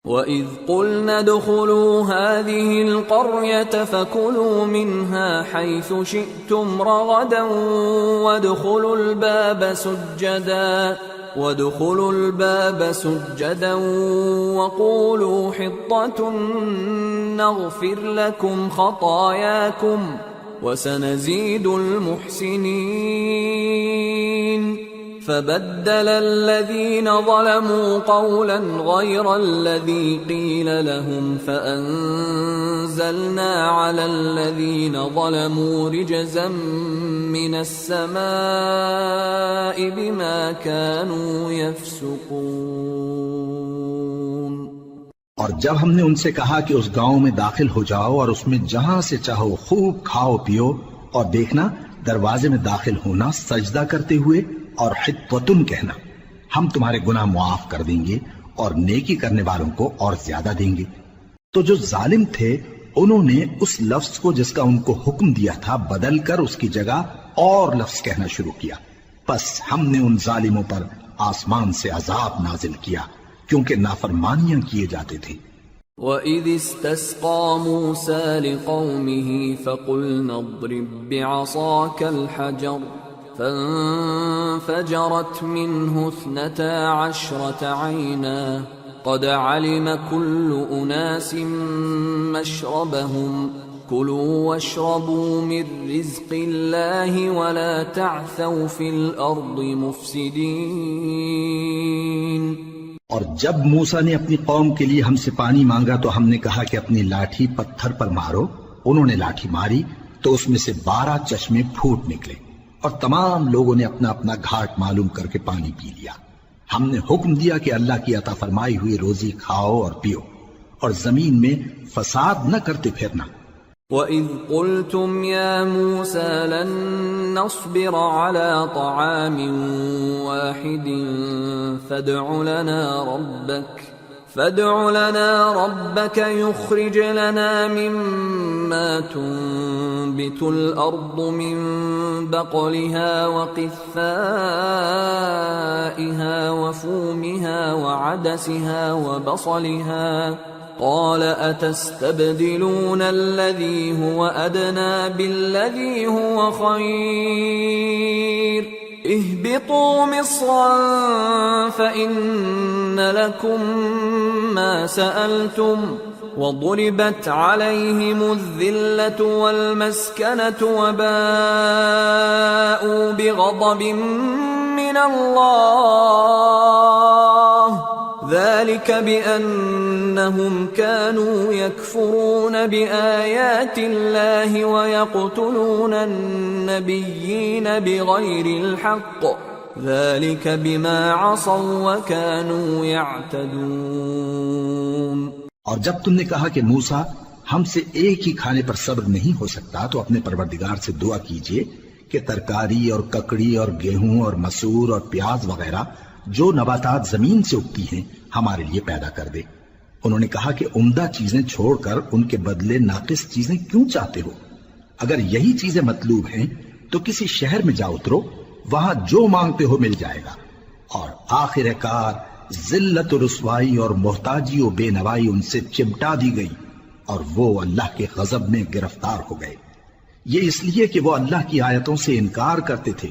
وَإِذْ قُلْنَا ادْخُلُوا هَٰذِهِ الْقَرْيَةَ فَكُلُوا مِنْهَا حَيْثُ شِئْتُمْ رَغَدًا وَادْخُلُوا الْبَابَ سُجَّدًا وَقُولُوا حِطَّةٌ نَغْفِرْ لَكُمْ خَطَايَاكُمْ وَسَنَزِيدُ الْمُحْسِنِينَ فبدل الذين ظلموا قولا غير الذي قيل لهم فأنزلنا على الذين ظلموا رجزا من السماء بما كانوا يفسقون۔ اور جب ہم نے ان سے کہا کہ اس گاؤں میں داخل ہو جاؤ اور اس میں جہاں سے چاہو خوب کھاؤ پیو، اور دیکھنا دروازے میں داخل ہونا سجدہ کرتے ہوئے اور حطوتن کہنا، ہم تمہارے گناہ معاف کر دیں گے اور نیکی کرنے والوں کو اور زیادہ دیں گے۔ تو جو ظالم تھے انہوں نے اس لفظ کو جس کا ان کو حکم دیا تھا بدل کر اس کی جگہ اور لفظ کہنا شروع کیا، پس ہم نے ان ظالموں پر آسمان سے عذاب نازل کیا کیونکہ نافرمانیاں کیے جاتے تھے۔ وَإِذِ اسْتَسْقَىٰ مُوسَىٰ لِقَوْمِهِ فَقُلْنَا اضْرِب بِّعَصَاكَ الْحَجَرَ فانفجرت منه 12 عينا قد علم كل أناس مشربهم كلوا واشربوا من رزق الله ولا تعثوا في الأرض مفسدين۔ اور جب موسیٰ نے اپنی قوم کے لیے ہم سے پانی مانگا تو ہم نے کہا کہ اپنی لاٹھی پتھر پر مارو، انہوں نے لاٹھی ماری تو اس میں سے 12 چشمے پھوٹ نکلے اور تمام لوگوں نے اپنا اپنا گھاٹ معلوم کر کے پانی پی لیا۔ ہم نے حکم دیا کہ اللہ کی عطا فرمائی ہوئی روزی کھاؤ اور پیو اور زمین میں فساد نہ کرتے پھرنا۔ وَإِذْ قُلْتُمْ يَا مُوسَىٰ لَن نَّصْبِرَ عَلَىٰ طَعَامٍ وَاحِدٍ فادع لنا ربك يخرج لنا مما تنبت الأرض من بقلها وقثائها وفومها وعدسها وبصلها قال أتستبدلون الذي هو أدنى بالذي هو خير اهبطوا مصرا فإن لكم ما سألتم وضربت عليهم الذلة والمسكنة وباءوا بغضب من الله ذلك بأنهم كانوا يكفرون بآيات الله ويقتلون النبيين بغير الحق ذلك بما عصوا وكانوا يعتدون۔ اور جب تم نے کہا کہ موسیٰ ہم سے ایک ہی کھانے پر صبر نہیں ہو سکتا تو اپنے پروردگار سے دعا کیجئے کہ ترکاری اور ککڑی اور گیہوں اور مسور اور پیاز وغیرہ جو نباتات زمین سے اگتی ہیں ہمارے لیے پیدا کر دے۔ انہوں نے کہا کہ عمدہ چیزیں چھوڑ کر ان کے بدلے ناقص چیزیں کیوں چاہتے ہو؟ اگر یہی چیزیں مطلوب ہیں تو کسی شہر میں جا اترو، وہاں جو مانگتے ہو مل جائے گا، اور آخر کار ذلت و رسوائی اور محتاجی و بے نوائی ان سے چمٹا دی گئی اور وہ اللہ کے غضب میں گرفتار ہو گئے، یہ اس لیے کہ وہ اللہ کی آیتوں سے انکار کرتے تھے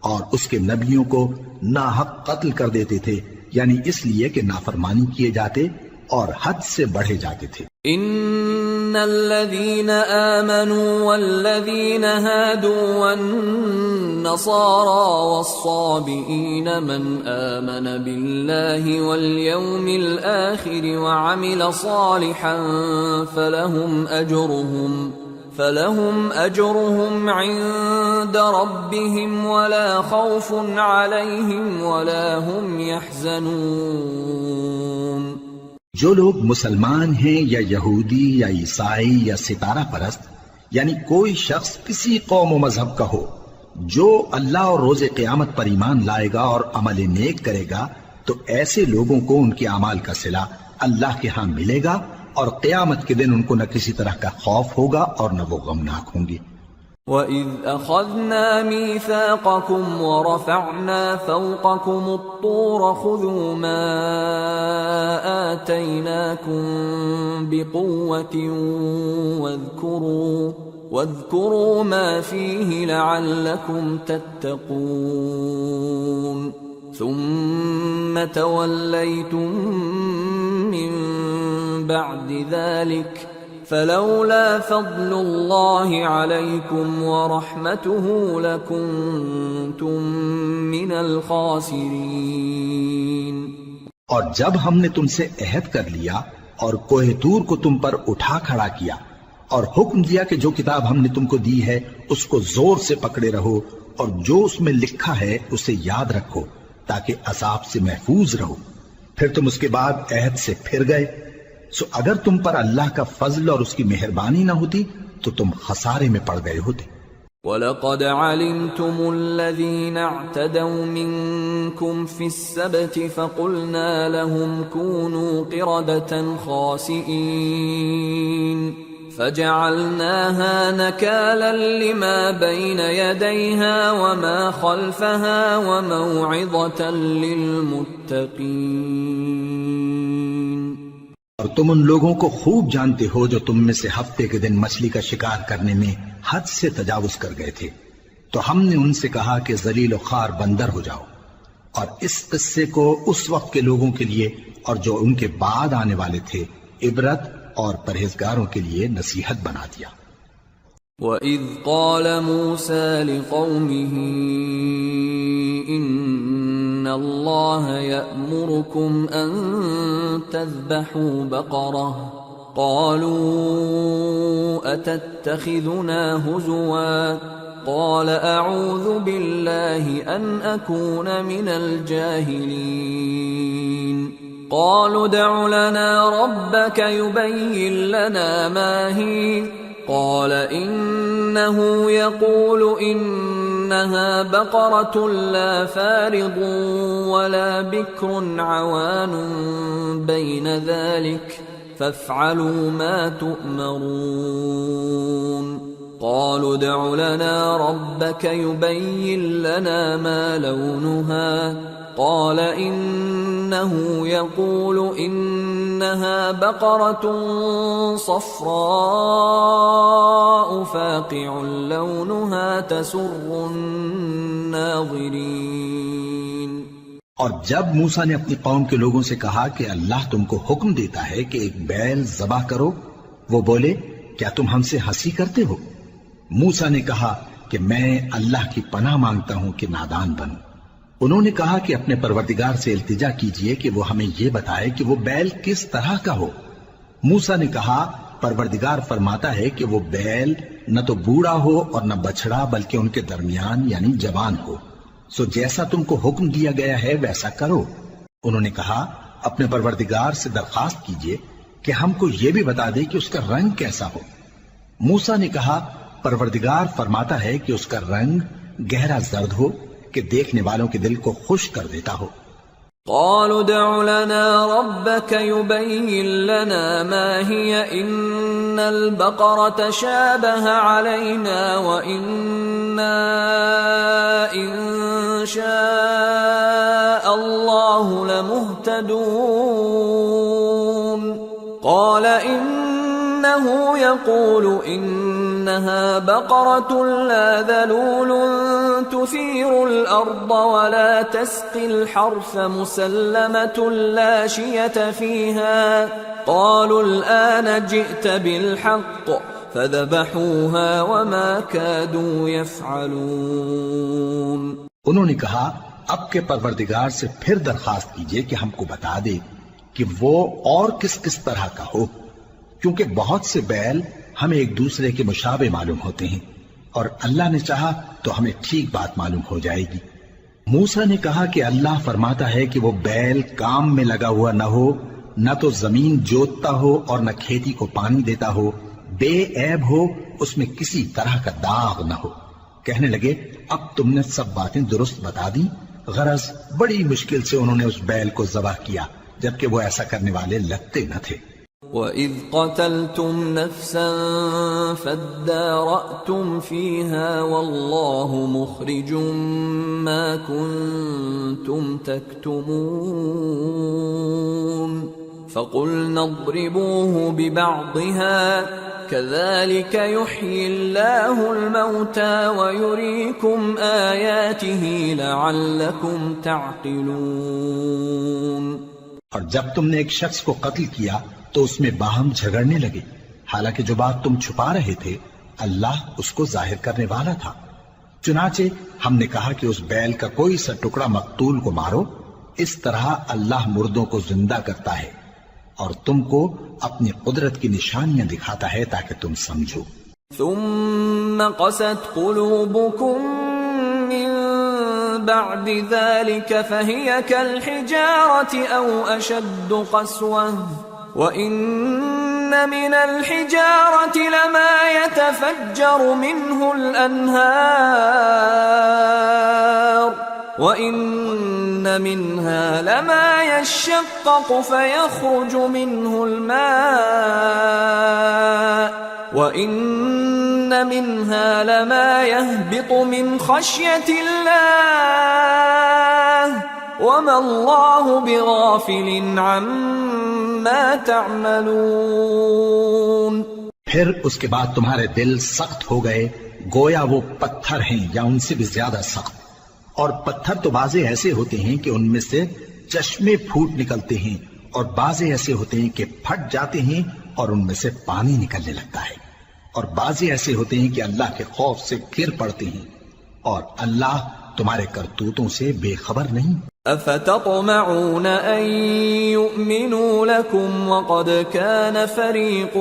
اور اس کے نبیوں کو ناحق قتل کر دیتے تھے، یعنی اس لیے کہ نافرمانی کیے جاتے اور حد سے بڑھے جاتے تھے۔ ان الذين آمنوا والذين هادوا والنصارى والصابئين من آمن بالله واليوم الآخر وعمل صالحا فلهم أجرهم عند ربهم ولا خوف عليهم ولا هم يحزنون۔ جو لوگ مسلمان ہیں یا یہودی یا عیسائی یا ستارہ پرست، یعنی کوئی شخص کسی قوم و مذہب کا ہو، جو اللہ اور روز قیامت پر ایمان لائے گا اور عمل نیک کرے گا تو ایسے لوگوں کو ان کے اعمال کا صلہ اللہ کے ہاں ملے گا اور قیامت کے دن ان کو نہ کسی طرح کا خوف ہوگا اور نہ وہ غمناک ہوں گے۔ وَإِذْ أَخَذْنَا مِيثَاقَكُمْ وَرَفَعْنَا فَوْقَكُمُ الطُّورَ خُذُوا مَا آتَيْنَاكُمْ بِقُوَّةٍ وَاذْكُرُوا مَا فِيهِ لَعَلَّكُمْ تَتَّقُونَ ثُمَّ تَوَلَّيْتُمْ مِنْ بَعْدِ ذَلِكَ فلولا فضل اللہ علیکم ورحمتہ لکنتم من الخاسرین۔ اور جب ہم نے تم سے عہد کر لیا اور کوہ طور کو تم پر اٹھا کھڑا کیا اور حکم دیا کہ جو کتاب ہم نے تم کو دی ہے اس کو زور سے پکڑے رہو اور جو اس میں لکھا ہے اسے یاد رکھو تاکہ عذاب سے محفوظ رہو، پھر تم اس کے بعد عہد سے پھر گئے، سو اگر تم پر اللہ کا فضل اور اس کی مہربانی نہ ہوتی تو تم خسارے میں پڑ گئے ہوتے۔ وَلَقَدْ عَلِمْتُمُ الَّذِينَ اعْتَدَوْا مِنْكُمْ فِي السَّبْتِ فَقُلْنَا لَهُمْ كُونُوا قِرَدَةً خَاسِئِينَ فَجَعَلْنَاهَا نَكَالًا لِمَا بَيْنَ يَدَيْهَا وَمَا خَلْفَهَا وَمَوْعِظَةً لِلْمُتَّقِينَ۔ اور تم ان لوگوں کو خوب جانتے ہو جو تم میں سے ہفتے کے دن مچھلی کا شکار کرنے میں حد سے تجاوز کر گئے تھے، تو ہم نے ان سے کہا کہ ذلیل و خوار بندر ہو جاؤ، اور اس قصے کو اس وقت کے لوگوں کے لیے اور جو ان کے بعد آنے والے تھے عبرت اور پرہیزگاروں کے لیے نصیحت بنا دیا۔ وَإِذْ قَالَ مُوسَى لِقَوْمِهِ إِنَّ اللَّهَ يَأْمُرُكُمْ أَن تَذْبَحُوا بَقَرَةً قَالُوا أَتَتَّخِذُنَا هُزُوًا قَالَ أَعُوذُ بِاللَّهِ أَنْ أَكُونَ مِنَ الْجَاهِلِينَ قَالُوا ادْعُ لَنَا رَبَّكَ يُبَيِّن لَّنَا مَا هِيَ قال إنه يقول إنها بقرة لا فارض ولا بكر عوان بين ذلك فافعلوا ما تؤمرون قالوا ادع لنا ربك يبين لنا ما لونها قال إنه يقول إنها بقرة صفراء فاقع لونها تسر الناظرين۔ اور جب موسیٰ نے اپنی قوم کے لوگوں سے کہا کہ اللہ تم کو حکم دیتا ہے کہ ایک بیل ذبح کرو، وہ بولے کیا تم ہم سے ہنسی کرتے ہو؟ موسیٰ نے کہا کہ میں اللہ کی پناہ مانگتا ہوں کہ نادان بنوں۔ انہوں نے کہا کہ اپنے پروردگار سے التجا کیجئے کہ وہ ہمیں یہ بتائے کہ وہ بیل کس طرح کا ہو۔ موسیٰ نے کہا پروردگار فرماتا ہے کہ وہ بیل نہ تو بوڑھا ہو اور نہ بچڑا بلکہ ان کے درمیان یعنی جوان ہو، سو جیسا تم کو حکم دیا گیا ہے ویسا کرو۔ انہوں نے کہا اپنے پروردگار سے درخواست کیجئے کہ ہم کو یہ بھی بتا دے کہ اس کا رنگ کیسا ہو۔ موسیٰ نے کہا پروردگار فرماتا ہے کہ اس کا رنگ گہرا زرد ہو کہ دیکھنے والوں کے دل کو خوش کر دیتا ہو۔ قالوا ادع لنا ربك يبين لنا ما هي إن البقرة شابه علينا وإنا إن شاء الله لمهتدون قال إنه يقول إنها بقرة لا ذلول تثير الأرض ولا تسقي الحرث مسلمة لا شية فيها قالوا الآن جئت بالحق فذبحوها وما كادوا يفعلون. انہوں نے کہا اب کے پروردگار سے پھر درخواست کیجئے کہ ہم کو بتا دے کہ وہ اور کس کس طرح کا ہو، کیونکہ بہت سے بیل ہمیں ایک دوسرے کے مشابہ معلوم ہوتے ہیں، اور اللہ نے چاہا تو ہمیں ٹھیک بات معلوم ہو جائے گی. موسیٰ نے کہا کہ اللہ فرماتا ہے کہ وہ بیل کام میں لگا ہوا نہ ہو، نہ تو زمین جوتتا ہو اور نہ کھیتی کو پانی دیتا ہو، بے عیب ہو، اس میں کسی طرح کا داغ نہ ہو. کہنے لگے اب تم نے سب باتیں درست بتا دی. غرض بڑی مشکل سے انہوں نے اس بیل کو ذبح کیا، جبکہ وہ ایسا کرنے والے لگتے نہ تھے. وَإِذْ قَتَلْتُمْ نَفْسًا فَادَّارَأْتُمْ فِيهَا وَاللَّهُ مُخْرِجٌ مَا كُنْتُمْ تَكْتُمُونَ فَقُلْنَا اضْرِبُوهُ بِبَعْضِهَا كَذَلِكَ يُحْيِي اللَّهُ الْمَوْتَى وَيُرِيكُمْ آيَاتِهِ لَعَلَّكُمْ تَعْقِلُونَ. اور جب تم نے ایک شخص کو قتل کیا تو اس میں باہم جھگڑنے لگے، حالانکہ جو بات تم چھپا رہے تھے اللہ اس کو ظاہر کرنے والا تھا. چنانچہ ہم نے کہا کہ اس بیل کا کوئی سا ٹکڑا مقتول کو مارو، اس طرح اللہ مردوں کو زندہ کرتا ہے اور تم کو اپنی قدرت کی نشانیاں دکھاتا ہے تاکہ تم سمجھو. ثم قست قلوبكم من بعد ذلك فهي كالحجارة أو أشد قسوة وإن من الحجارة لما يتفجر منه الأنهار وَإِنَّ مِنْهَا لَمَا يَشَّقَّقُ فَيَخْرُجُ مِنْهُ الْمَاءُ وَإِنَّ مِنْهَا لَمَا يَهْبِطُ مِنْ خَشْيَةِ اللَّهِ وَمَا اللَّهُ بِغَافِلٍ عَمَّا تَعْمَلُونَ. پھر اس کے بعد تمہارے دل سخت ہو گئے گویا وہ پتھر ہیں یا ان سے بھی زیادہ سخت. اور پتھر تو بعضے ایسے ہوتے ہیں کہ ان میں سے چشمے پھوٹ نکلتے ہیں، اور بعضے ایسے ہوتے ہیں کہ پھٹ جاتے ہیں اور ان میں سے پانی نکلنے لگتا ہے، اور بعضے ایسے ہوتے ہیں کہ اللہ کے خوف سے گر پڑتے ہیں، اور اللہ تمہارے کرتوتوں سے بے خبر نہیں. افتطمعون ان يؤمنوا لكم وقد كان فريق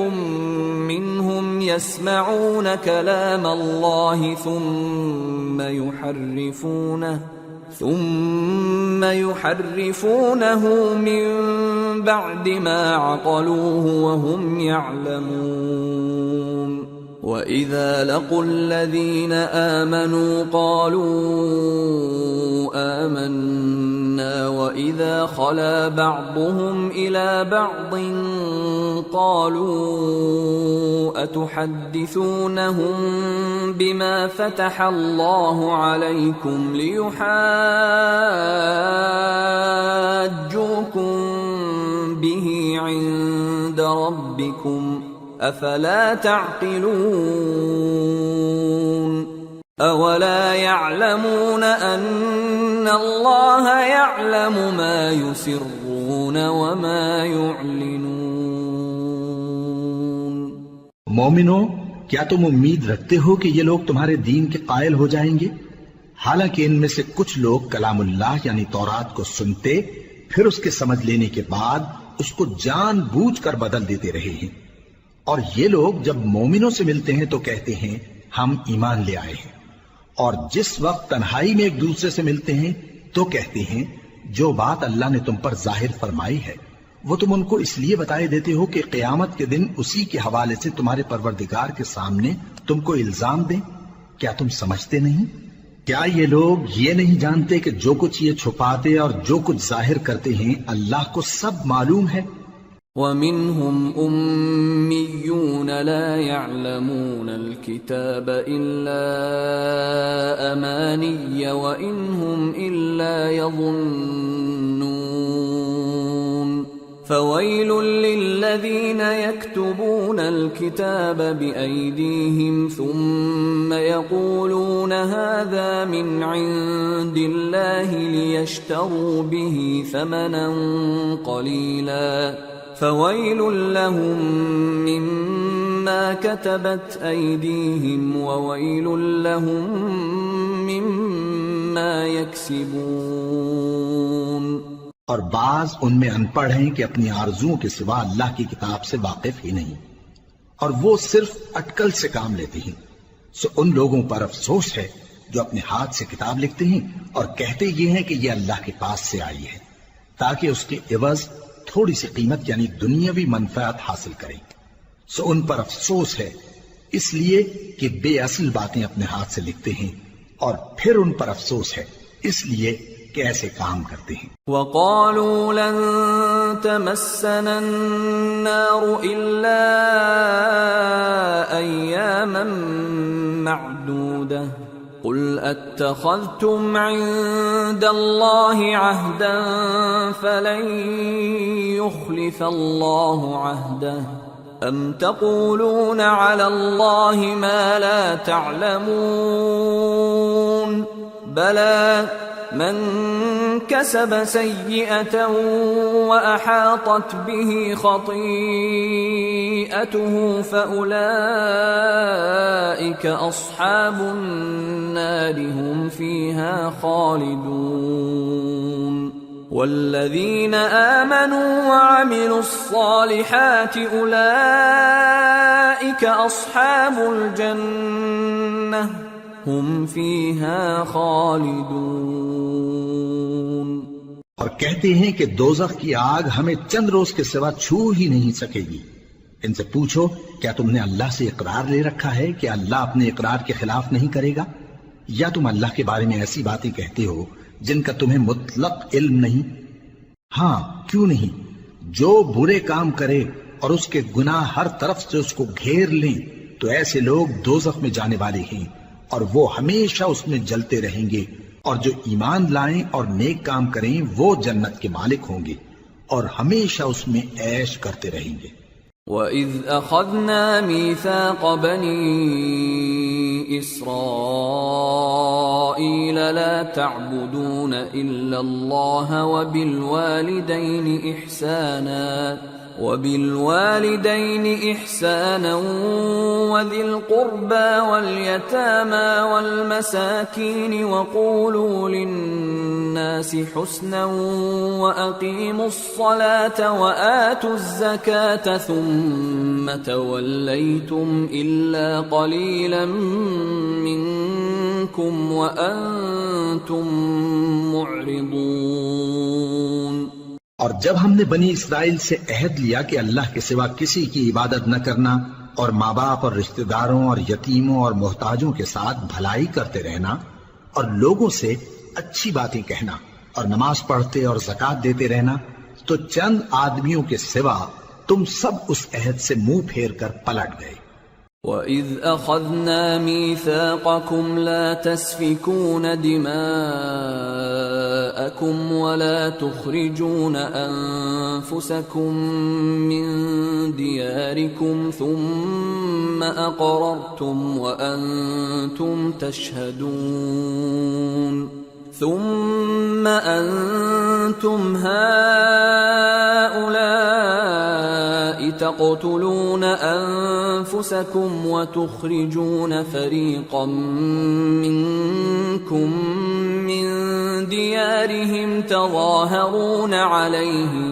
منهم يسمعون كلام الله ثم يحرفونه من بعد ما عقلوه وهم يعلمون. وَإِذَا لَقُوا الَّذِينَ آمَنُوا قَالُوا آمَنَّا وَإِذَا خَلَا بَعْضُهُمْ إِلَى بَعْضٍ قَالُوا أَتُحَدِّثُونَهُم بِمَا فَتَحَ اللَّهُ عَلَيْكُمْ لِيُحَاجُّوكُم بِهِ عِندَ رَبِّكُمْ افلا تعقلون. اولا يعلمون ان الله يعلم ما يسرون وما يعلنون. مومنو، کیا تم امید رکھتے ہو کہ یہ لوگ تمہارے دین کے قائل ہو جائیں گے؟ حالانکہ ان میں سے کچھ لوگ کلام اللہ یعنی تورات کو سنتے پھر اس کے سمجھ لینے کے بعد اس کو جان بوجھ کر بدل دیتے رہے ہیں. اور یہ لوگ جب مومنوں سے ملتے ہیں تو کہتے ہیں ہم ایمان لے آئے ہیں، اور جس وقت تنہائی میں ایک دوسرے سے ملتے ہیں تو کہتے ہیں جو بات اللہ نے تم پر ظاہر فرمائی ہے وہ تم ان کو اس لیے بتائے دیتے ہو کہ قیامت کے دن اسی کے حوالے سے تمہارے پروردگار کے سامنے تم کو الزام دیں. کیا تم سمجھتے نہیں؟ کیا یہ لوگ یہ نہیں جانتے کہ جو کچھ یہ چھپاتے اور جو کچھ ظاہر کرتے ہیں اللہ کو سب معلوم ہے؟ وَمِنْهُمْ أُمِّيُّونَ لَا يَعْلَمُونَ الْكِتَابَ إِلَّا أَمَانِيَّ وَإِنْ هُمْ إِلَّا يَظُنُّونَ فويل للذين يكتبون الكتاب بأيديهم ثم يقولون هذا من عند الله ليشتروا به ثمنا قليلا فويل لهم مما كتبت أيديهم وويل لهم مما يكسبون۔ اور بعض ان میں ان پڑھ ہیں کہ اپنی آرزوؤں کے سوا اللہ کی کتاب سے واقف ہی نہیں، اور وہ صرف اٹکل سے کام لیتے ہیں۔ سو ان لوگوں پر افسوس ہے جو اپنے ہاتھ سے کتاب لکھتے ہیں اور کہتے یہ ہیں کہ یہ اللہ کے پاس سے آئی ہے، تاکہ اس کے عوض تھوڑی سی قیمت یعنی دنیاوی منفعت حاصل کریں۔ سو ان پر افسوس ہے اس لیے کہ بے اصل باتیں اپنے ہاتھ سے لکھتے ہیں، اور پھر ان پر افسوس ہے اس لیے کہ ایسے کام کرتے ہیں۔ وَقَالُوا لَن تَمَسَّنَا النَّارُ إِلَّا أَيَّامًا مَّعْدُودَةً قُلْ أَتَّخَذْتُمْ عِندَ اللَّهِ عَهْدًا فَلَن يُخْلِفَ اللَّهُ عَهْدَهُ أَمْ تَقُولُونَ عَلَى اللَّهِ مَا لَا تَعْلَمُونَ بَلَى من كسب سيئة وأحاطت به خطيئته فأولئك أصحاب النار هم فيها خالدون والذين آمنوا وعملوا الصالحات أولئك أصحاب الجنة ہم فیہا خالدون۔ اور کہتے ہیں کہ دوزخ کی آگ ہمیں چند روز کے سوا چھو ہی نہیں سکے گی۔ ان سے پوچھو کیا تم نے اللہ سے اقرار لے رکھا ہے کہ اللہ اپنے اقرار کے خلاف نہیں کرے گا، یا تم اللہ کے بارے میں ایسی باتیں کہتے ہو جن کا تمہیں مطلق علم نہیں؟ ہاں کیوں نہیں، جو برے کام کرے اور اس کے گناہ ہر طرف سے اس کو گھیر لیں تو ایسے لوگ دوزخ میں جانے والے ہیں، اور وہ ہمیشہ اس میں جلتے رہیں گے، اور جو ایمان لائیں اور نیک کام کریں وہ جنت کے مالک ہوں گے اور ہمیشہ اس میں عیش کرتے رہیں گے۔ وَإِذْ أَخَذْنَا مِيثَاقَ بَنِي إِسْرَائِيلَ لَا تَعْبُدُونَ إِلَّا اللَّهَ وَبِالْوَالِدَيْنِ إِحْسَانًا وَذِي الْقُرْبَى وَالْيَتَامَى وَالْمَسَاكِينِ وَقُولُوا لِلنَّاسِ حُسْنًا وَأَقِيمُوا الصَّلَاةَ وَآتُوا الزَّكَاةَ ثُمَّ تَوَلَّيْتُمْ إِلَّا قَلِيلًا مِّنكُمْ وَأَنتُمْ مُعْرِضُونَ۔ اور جب ہم نے بنی اسرائیل سے عہد لیا کہ اللہ کے سوا کسی کی عبادت نہ کرنا، اور ماں باپ اور رشتہ داروں اور یتیموں اور محتاجوں کے ساتھ بھلائی کرتے رہنا، اور لوگوں سے اچھی باتیں کہنا، اور نماز پڑھتے اور زکوٰۃ دیتے رہنا، تو چند آدمیوں کے سوا تم سب اس عہد سے منہ پھیر کر پلٹ گئے۔ وَإِذْ أَخَذْنَا مِيثَاقَكُمْ لَا تَسْفِكُونَ دِمَاءَكُمْ وَلَا تُخْرِجُونَ أَنفُسَكُمْ مِنْ دِيَارِكُمْ ثُمَّ أَقْرَرْتُمْ وَأَنْتُمْ تَشْهَدُونَ ثُمَّ أَنْتُمْ هَؤُلَاءِ تَقْتُلُونَ أَنفُسَكُمْ وَتُخْرِجُونَ فَرِيقًا مِّنكُمْ مِنْ دِيَارِهِمْ تَظَاهَرُونَ عَلَيْهِمْ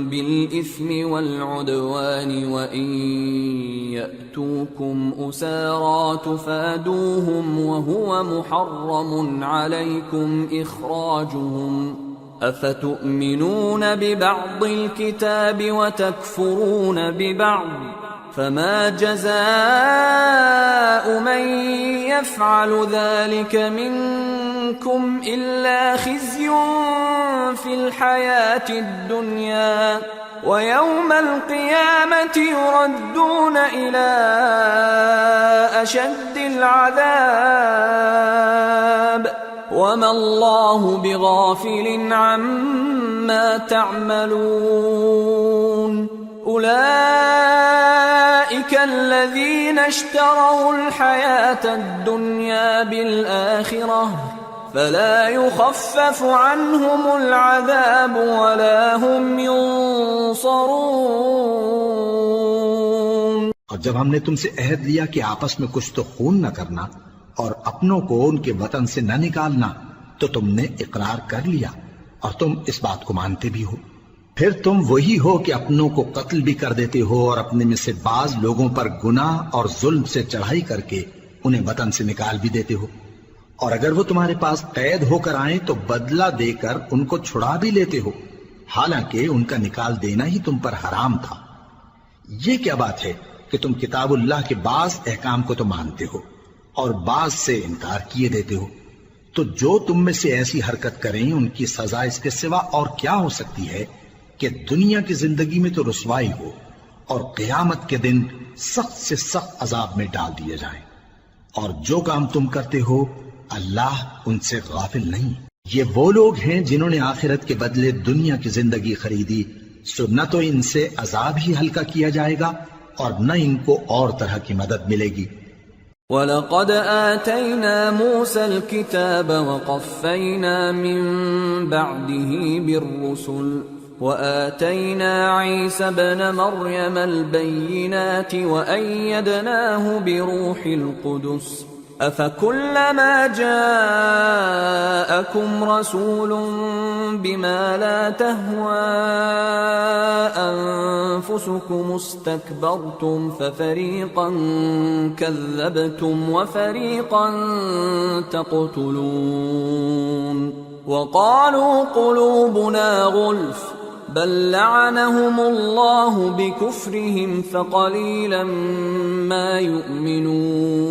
بِالْإِثْمِ وَالْعُدْوَانِ وَإِنْ يَأْتُوكُمْ أُسَارَى تُفَادُوهُمْ وَهُوَ مُحَرَّمٌ عَلَيْكُمْ إِخْرَاجُهُمْ أَفَتُؤْمِنُونَ بِبَعْضِ الْكِتَابِ وَتَكْفُرُونَ بِبَعْضٍ فَمَا جَزَاءُ مَنْ يَفْعَلُ ذَلِكَ مِنْكُمْ إِلَّا خِزْيٌ فِي الْحَيَاةِ الدُّنْيَا وَيَوْمَ الْقِيَامَةِ يُرَدُّونَ إِلَى أَشَدِّ الْعَذَابِ وما الله بغافل عما تعملون أولئك الذين اشتروا الحياة الدنيا بالآخرة فلا يخفف عنهم العذاب ولا هم ينصرون۔ اور جب ہم نے تم سے عہد لیا کہ آپس میں کچھ تو خون نہ کرنا اور اپنوں کو ان کے وطن سے نہ نکالنا، تو تم نے اقرار کر لیا اور تم اس بات کو مانتے بھی ہو۔ پھر تم وہی ہو کہ اپنوں کو قتل بھی کر دیتے ہو اور اپنے میں سے بعض لوگوں پر گناہ اور ظلم سے چڑھائی کر کے انہیں وطن سے نکال بھی دیتے ہو، اور اگر وہ تمہارے پاس قید ہو کر آئیں تو بدلہ دے کر ان کو چھڑا بھی لیتے ہو، حالانکہ ان کا نکال دینا ہی تم پر حرام تھا۔ یہ کیا بات ہے کہ تم کتاب اللہ کے بعض احکام کو تو مانتے ہو اور بعض سے انکار کیے دیتے ہو؟ تو جو تم میں سے ایسی حرکت کریں ان کی سزا اس کے سوا اور کیا ہو سکتی ہے کہ دنیا کی زندگی میں تو رسوائی ہو اور قیامت کے دن سخت سے سخت عذاب میں ڈال دیے جائیں۔ اور جو کام تم کرتے ہو اللہ ان سے غافل نہیں۔ یہ وہ لوگ ہیں جنہوں نے آخرت کے بدلے دنیا کی زندگی خریدی، سو نہ تو ان سے عذاب ہی ہلکا کیا جائے گا اور نہ ان کو اور طرح کی مدد ملے گی۔ وَلَقَدْ آتَيْنَا مُوسَى الْكِتَابَ وَقَفَّيْنَا مِن بَعْدِهِ بِالرُّسُلِ وَآتَيْنَا عِيسَى ابْنَ مَرْيَمَ الْبَيِّنَاتِ وَأَيَّدْنَاهُ بِرُوحِ الْقُدُسِ أَفَكُلَّمَا جَاءَكُمْ رَسُولٌ بِمَا لَا تَهْوَى أَنفُسُكُمُ اسْتَكْبَرْتُمْ فَفَرِيقًا كَذَّبْتُمْ وَفَرِيقًا تَقْتُلُونَ وَقَالُوا قُلُوبُنَا غُلْفٌ بَل لَّعَنَهُمُ اللَّهُ بِكُفْرِهِمْ فَقَلِيلًا مَّا يُؤْمِنُونَ۔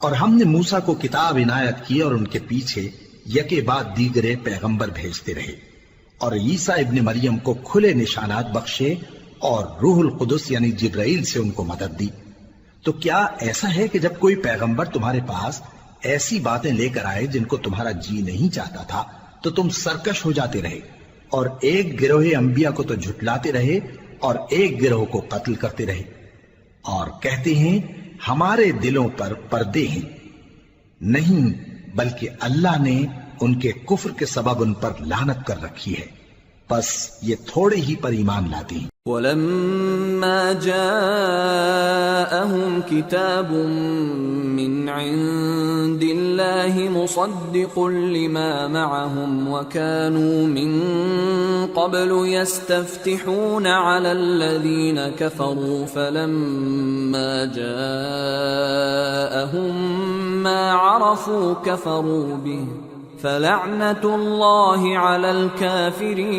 اور ہم نے موسیٰ کو کتاب عنایت کی اور ان کے پیچھے یکے بعد دیگرے پیغمبر بھیجتے رہے، اور عیسیٰ ابن مریم کو کھلے نشانات بخشے اور روح القدس یعنی جبرائیل سے ان کو مدد دی۔ تو کیا ایسا ہے کہ جب کوئی پیغمبر تمہارے پاس ایسی باتیں لے کر آئے جن کو تمہارا جی نہیں چاہتا تھا تو تم سرکش ہو جاتے رہے، اور ایک گروہ انبیاء کو تو جھٹلاتے رہے اور ایک گروہ کو قتل کرتے رہے، اور کہتے ہیں ہمارے دلوں پر پردے ہیں؟ نہیں، بلکہ اللہ نے ان کے کفر کے سبب ان پر لعنت کر رکھی ہے، پس یہ تھوڑے ہی پر ایمان لاتے ہیں۔ وَلَمَّا جَاءَهُمْ كِتَابٌ مِّنْ عِندِ اللَّهِ مُصَدِّقٌ لِّمَا مَعَهُمْ وَكَانُوا مِن قَبْلُ يَسْتَفْتِحُونَ عَلَى الَّذِينَ كَفَرُوا فَلَمَّا جَاءَهُم مَّا عَرَفُوا كَفَرُوا بِهِ فَلَعْنَةُ اللَّهِ عَلَى الْكَافِرِينَ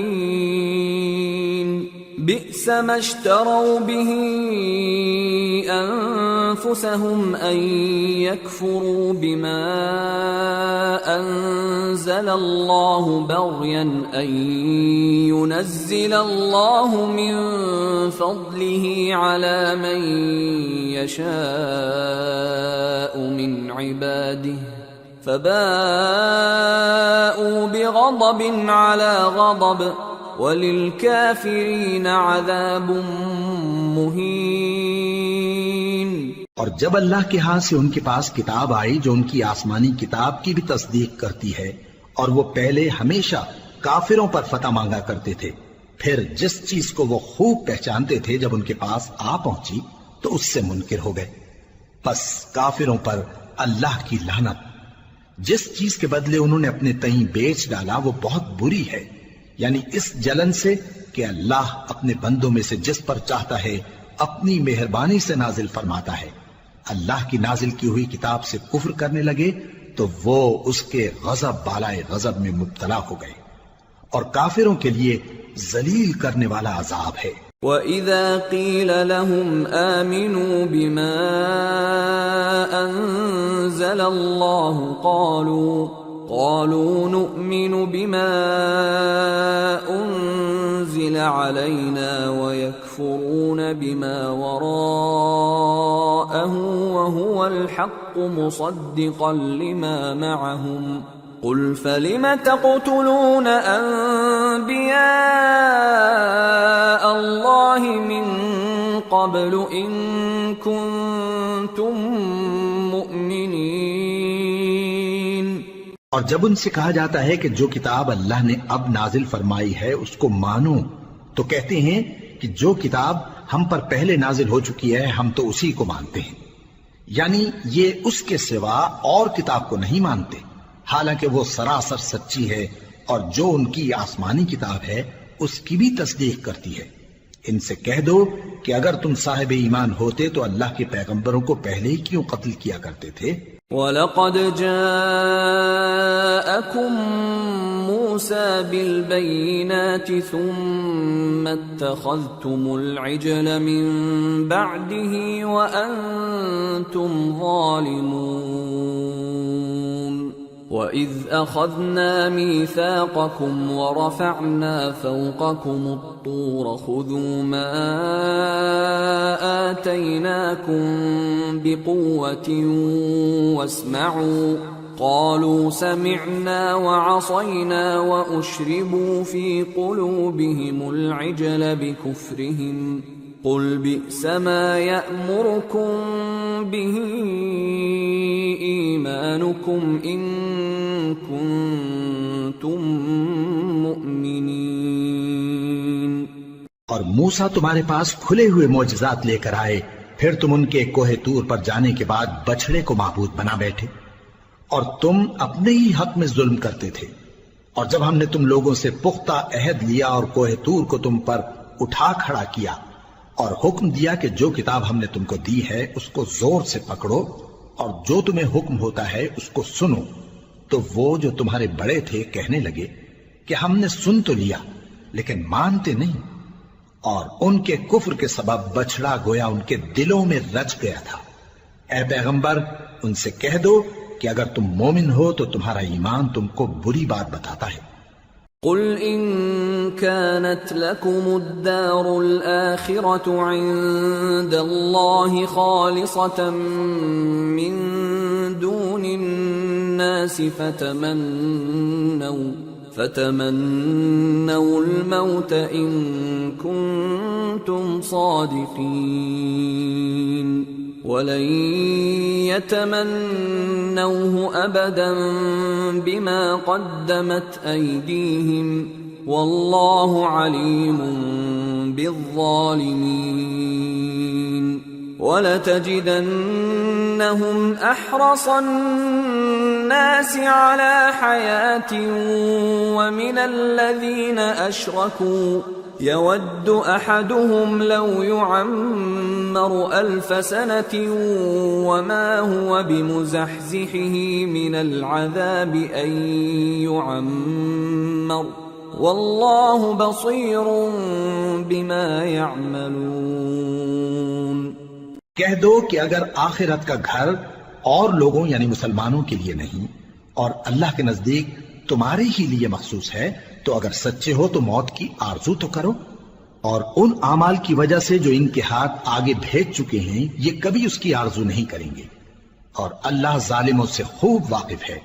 بئس ما اشتروا به أنفسهم أن يكفروا بما أنزل الله بغيا أن ينزل الله من فضله على من يشاء من عباده فباءوا بغضب على غضب وَلِلْكَافِرِينَ عَذَابٌ مُّهِينٌ۔ اور جب اللہ کے ہاں سے ان کے پاس کتاب آئی جو ان کی آسمانی کتاب کی بھی تصدیق کرتی ہے، اور وہ پہلے ہمیشہ کافروں پر فتح مانگا کرتے تھے، پھر جس چیز کو وہ خوب پہچانتے تھے جب ان کے پاس آ پہنچی تو اس سے منکر ہو گئے، پس کافروں پر اللہ کی لعنت۔ جس چیز کے بدلے انہوں نے اپنے تئیں بیچ ڈالا وہ بہت بری ہے، یعنی اس جلن سے کہ اللہ اپنے بندوں میں سے جس پر چاہتا ہے اپنی مہربانی سے نازل فرماتا ہے۔ اللہ کی نازل کی ہوئی کتاب سے کفر کرنے لگے تو وہ اس کے غضب بالائے غضب میں مبتلا ہو گئے، اور کافروں کے لیے ذلیل کرنے والا عذاب ہے۔ وَإِذَا قِيلَ لَهُمْ آمِنُوا بِمَا أَنزَلَ اللَّهُ قالوا نؤمن بما أنزل علينا ويكفرون بما وراءه وهو الحق مصدقا لما معهم قل فلم تقتلون أنبياء الله من قبل إن كنتم مؤمنين۔ اور جب ان سے کہا جاتا ہے کہ جو کتاب اللہ نے اب نازل فرمائی ہے اس کو مانو، تو کہتے ہیں کہ جو کتاب ہم پر پہلے نازل ہو چکی ہے ہم تو اسی کو مانتے ہیں، یعنی یہ اس کے سوا اور کتاب کو نہیں مانتے، حالانکہ وہ سراسر سچی ہے اور جو ان کی آسمانی کتاب ہے اس کی بھی تصدیق کرتی ہے۔ ان سے کہہ دو کہ اگر تم صاحب ایمان ہوتے تو اللہ کے پیغمبروں کو پہلے ہی کیوں قتل کیا کرتے تھے؟ وَلَقَدْ جَاءَكُمْ مُوسَى بِالْبَيِّنَاتِ ثُمَّ اتَّخَذْتُمُ الْعِجْلَ مِنْ بَعْدِهِ وَأَنْتُمْ ظَالِمُونَ وَإِذْ أَخَذْنَا مِيثَاقَكُمْ وَرَفَعْنَا فَوْقَكُمُ الطُّورَ خُذُوا مَا آتَيْنَاكُمْ بِقُوَّةٍ وَاسْمَعُوا قَالُوا سَمِعْنَا وَعَصَيْنَا وَأُشْرِبُوا فِي قُلُوبِهِمُ الْعِجْلَ بِكُفْرِهِمْ قُلْ بِئْسَ مَا يَأْمُرُكُمْ بِهِ إِيمَانُكُمْ إِن كُنتُم مُؤْمِنِينَ۔ اور موسیٰ تمہارے پاس کھلے ہوئے معجزات لے کر آئے، پھر تم ان کے کوہ طور پر جانے کے بعد بچڑے کو معبود بنا بیٹھے، اور تم اپنے ہی حق میں ظلم کرتے تھے۔ اور جب ہم نے تم لوگوں سے پختہ عہد لیا اور کوہ طور کو تم پر اٹھا کھڑا کیا اور حکم دیا کہ جو کتاب ہم نے تم کو دی ہے اس کو زور سے پکڑو اور جو تمہیں حکم ہوتا ہے اس کو سنو، تو وہ جو تمہارے بڑے تھے کہنے لگے کہ ہم نے سن تو لیا لیکن مانتے نہیں، اور ان کے کفر کے سبب بچڑا گویا ان کے دلوں میں رچ گیا تھا۔ اے پیغمبر ان سے کہہ دو کہ اگر تم مومن ہو تو تمہارا ایمان تم کو بری بات بتاتا ہے۔ قل إن كانت لكم الدار الآخرة عند الله خالصة من دون الناس فتمنوا الموت إن كنتم صادقين ولن يتمنوه أبدا بما قدمت أيديهم والله عليم بالظالمين ولتجدنهم أحرص الناس على حياة ومن الذين أشركوا يود أحدهم لو يعمر 1000 سنة وما هو بمزحزحه من العذاب أن يعمر والله بصير بما يعملون۔ کہہ دو کہ اگر آخرت کا گھر اور لوگوں یعنی مسلمانوں کے لیے نہیں اور اللہ کے نزدیک تمہارے ہی لیے مخصوص ہے تو اگر سچے ہو تو موت کی آرزو تو کرو، اور ان اعمال کی وجہ سے جو ان کے ہاتھ آگے بھیج چکے ہیں یہ کبھی اس کی آرزو نہیں کریں گے، اور اللہ ظالموں سے خوب واقف ہے۔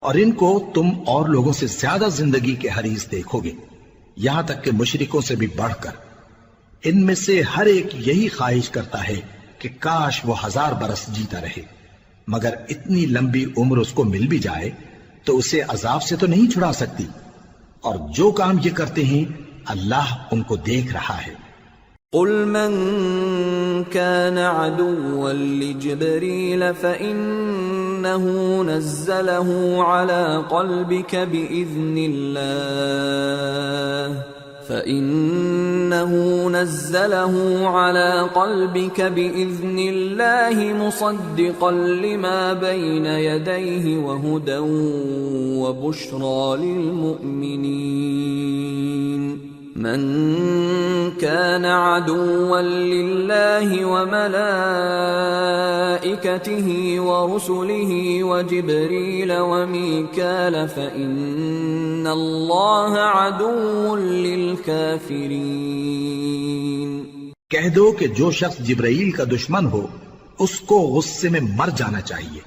اور ان کو تم اور لوگوں سے زیادہ زندگی کے حریص دیکھو گے، یہاں تک کہ مشرکوں سے بھی بڑھ کر۔ ان میں سے ہر ایک یہی خواہش کرتا ہے کہ کاش وہ 1000 برس جیتا رہے، مگر اتنی لمبی عمر اس کو مل بھی جائے تو اسے عذاب سے تو نہیں چھڑا سکتی، اور جو کام یہ کرتے ہیں اللہ ان کو دیکھ رہا ہے۔ قل من كان عدوا لجبريل فإنه نزله على قلبك بإذن الله مصدقا لما بين يديه وهدى وبشرى للمؤمنين من كان عدوا لله وملائكته ورسله وجبريل وميكال فإن الله عدو للكافرين۔ کہہ دو کہ جو شخص جبرائیل کا دشمن ہو اس کو غصے میں مر جانا چاہیے،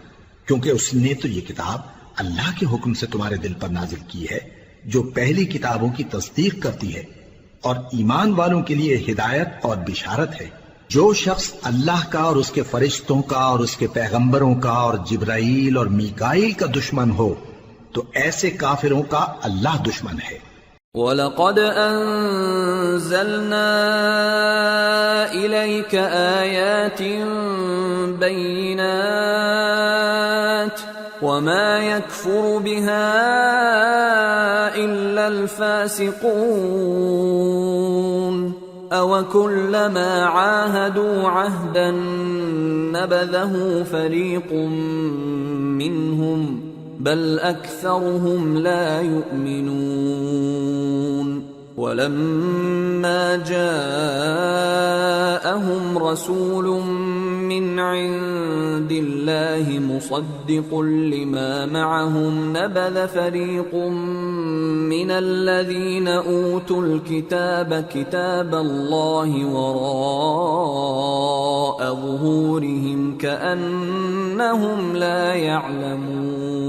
کیونکہ اس نے تو یہ کتاب اللہ کے حکم سے تمہارے دل پر نازل کی ہے، جو پہلی کتابوں کی تصدیق کرتی ہے اور ایمان والوں کے لیے ہدایت اور بشارت ہے۔ جو شخص اللہ کا اور اس کے فرشتوں کا اور اس کے پیغمبروں کا اور جبرائیل اور میکائیل کا دشمن ہو تو ایسے کافروں کا اللہ دشمن ہے۔ وَلَقَدْ أَنزَلْنَا إِلَيْكَ آيَاتٍ بَيِّنَاتٍ وَمَا يَكْفُرُ بِهَا إِلَّا الْفَاسِقُونَ أَوَكُلَّمَا عَاهَدُوا عَهْدًا نَبَذَهُ فَرِيقٌ مِّنْهُمْ بل أكثرهم لا يؤمنون ولما جاءهم رسول من عند الله مصدق لما معهم نبذ فريق من الذين أوتوا الكتاب كتاب الله وراء ظهورهم كأنهم لا يعلمون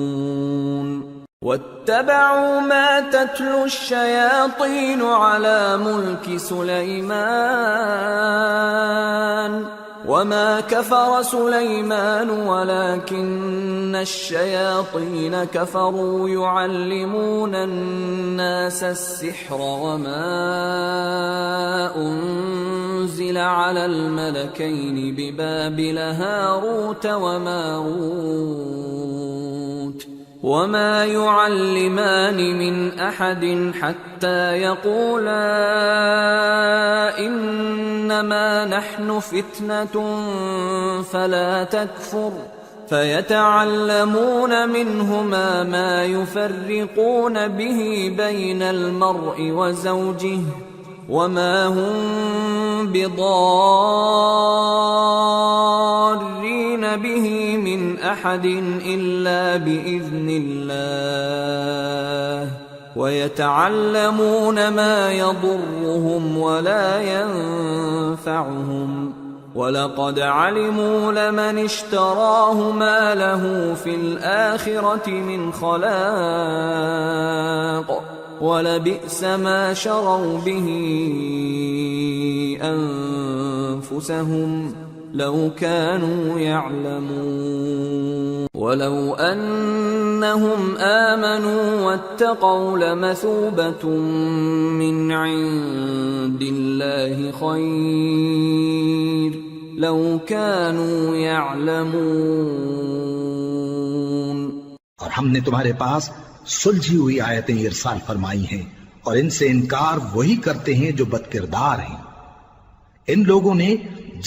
واتبعوا ما تتلو الشياطين على ملك سليمان وما كفر سليمان ولكن الشياطين كفروا يعلمون الناس السحر وما أنزل على الملكين ببابل هاروت وماروت وما يعلمان من أحد حتى يقولا إنما نحن فتنة فلا تكفر فيتعلمون منهما ما يفرقون به بين المرء وزوجه وما هم بضارين به من أحد إلا بإذن الله ويتعلمون ما يضرهم ولا ينفعهم وَلَقَدْ عَلِمُوا لَمَنِ اشْتَرَاهُ مَا لَهُ فِي الْآخِرَةِ مِنْ خَلَاقٍ وَلَبِئْسَ مَا شَرَوْا بِهِ أَنفُسَهُمْ لَوْ كَانُوا يَعْلَمُونَ وَلَوْ أَنَّهُمْ آمَنُوا وَاتَّقَوْا لَمَثُوبَةٌ مِّنْ عِندِ اللَّهِ خَيْرٌ لَوْ كَانُوا يَعْلَمُونَ۔ اور ہم نے تمہارے پاس سلجھی ہوئی آیتیں ارسال فرمائی ہیں اور ان سے انکار وہی کرتے ہیں جو بدکردار ہیں۔ ان لوگوں نے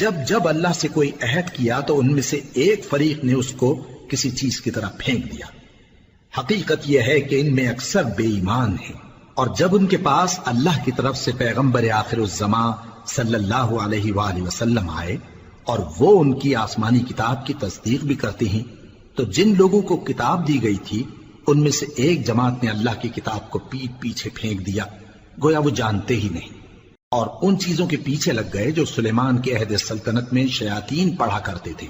جب جب اللہ سے کوئی عہد کیا تو ان میں سے ایک فریق نے اس کو کسی چیز کی طرح پھینک دیا۔ حقیقت یہ ہے کہ ان میں اکثر بے ایمان ہیں، اور جب ان کے پاس اللہ کی طرف سے پیغمبر آخر الزمان صلی اللہ علیہ وآلہ وسلم آئے اور وہ ان کی آسمانی کتاب کی تصدیق بھی کرتے ہیں، تو جن لوگوں کو کتاب دی گئی تھی ان میں سے ایک جماعت نے اللہ کی کتاب کو پیٹ پیچھے پھینک دیا، گویا وہ جانتے ہی نہیں، اور ان چیزوں کے پیچھے لگ گئے جو سلیمان کے عہد سلطنت میں شیاطین پڑھا کرتے تھے۔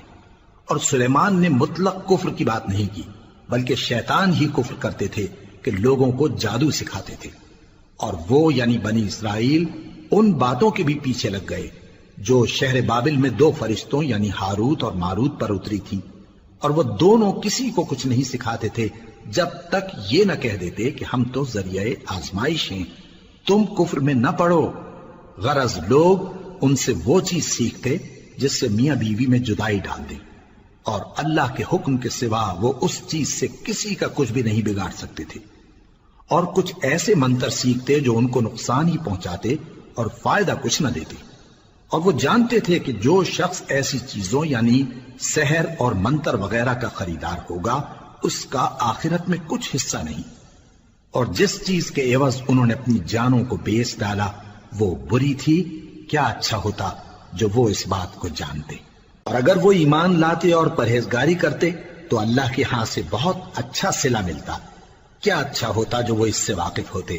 اور سلیمان نے مطلق کفر کی بات نہیں کی، بلکہ شیطان ہی کفر کرتے تھے کہ لوگوں کو جادو سکھاتے تھے، اور وہ یعنی بنی اسرائیل ان باتوں کے بھی پیچھے لگ گئے جو شہر بابل میں دو فرشتوں یعنی ہاروت اور ماروت پر اتری تھی، اور وہ دونوں کسی کو کچھ نہیں سکھاتے تھے جب تک یہ نہ کہہ دیتے کہ ہم تو ذریعہ آزمائش ہیں، تم کفر میں نہ پڑو۔ غرض لوگ ان سے وہ چیز سیکھتے جس سے میاں بیوی میں جدائی ڈال دے، اور اللہ کے حکم کے سوا وہ اس چیز سے کسی کا کچھ بھی نہیں بگاڑ سکتے تھے، اور کچھ ایسے منتر سیکھتے جو ان کو نقصان ہی پہنچاتے اور فائدہ کچھ نہ دیتے، اور وہ جانتے تھے کہ جو شخص ایسی چیزوں یعنی سحر اور منتر وغیرہ کا خریدار ہوگا اس کا آخرت میں کچھ حصہ نہیں، اور جس چیز کے عوض انہوں نے اپنی جانوں کو بیچ ڈالا وہ بری تھی، کیا اچھا ہوتا جو وہ اس بات کو جانتے، اور اگر وہ ایمان لاتے اور پرہیزگاری کرتے تو اللہ کے ہاں سے بہت اچھا صلہ ملتا، کیا اچھا ہوتا جو وہ اس سے واقف ہوتے۔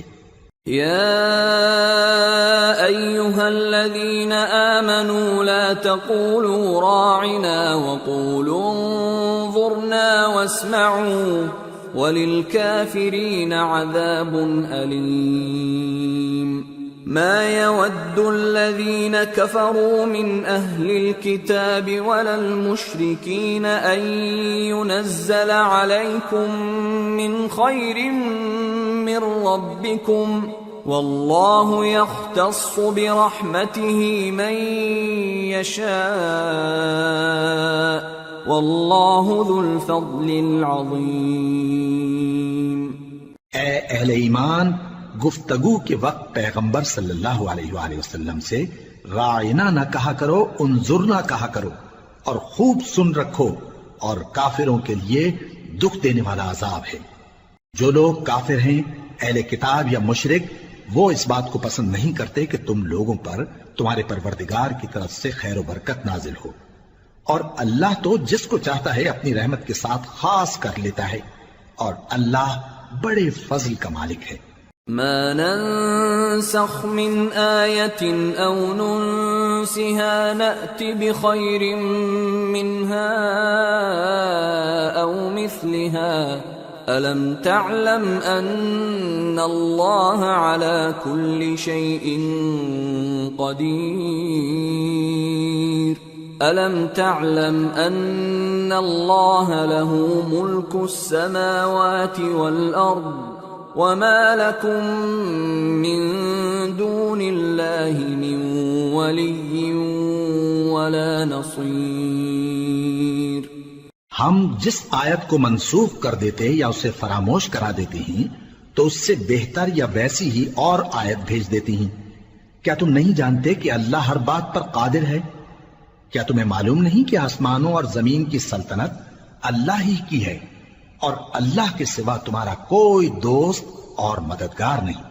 يا أيها الذين آمنوا لا تقولوا راعنا وقولوا انظرنا واسمعوا وللكافرين عذاب أليم ما يود الذين كفروا من أهل الكتاب ولا المشركين أن ينزل عليكم من خير من ربكم والله يختص برحمته من يشاء والله ذو الفضل العظيم. اے اہل ایمان، گفتگو کے وقت پیغمبر صلی اللہ علیہ وآلہ وسلم سے راعنا نہ کہا کرو، انظرنا کہا کرو، اور خوب سن رکھو، اور کافروں کے لیے دکھ دینے والا عذاب ہے. جو لوگ کافر ہیں، اہل کتاب یا مشرک، وہ اس بات کو پسند نہیں کرتے کہ تم لوگوں پر تمہارے پروردگار کی طرف سے خیر و برکت نازل ہو، اور اللہ تو جس کو چاہتا ہے اپنی رحمت کے ساتھ خاص کر لیتا ہے، اور اللہ بڑے فضل کا مالک ہے. ما ننسخ من آية أو ننسها نأت بخير منها أو مثلها ألم تعلم أن الله على كل شيء قدير ألم تعلم أن الله له ملك السماوات والأرض وما لكم من دون الله من ولي ولا نصير. ہم جس آیت کو منسوخ کر دیتے یا اسے فراموش کرا دیتے ہیں تو اس سے بہتر یا ویسی ہی اور آیت بھیج دیتی ہیں. کیا تم نہیں جانتے کہ اللہ ہر بات پر قادر ہے؟ کیا تمہیں معلوم نہیں کہ آسمانوں اور زمین کی سلطنت اللہ ہی کی ہے، اور اللہ کے سوا تمہارا کوئی دوست اور مددگار نہیں.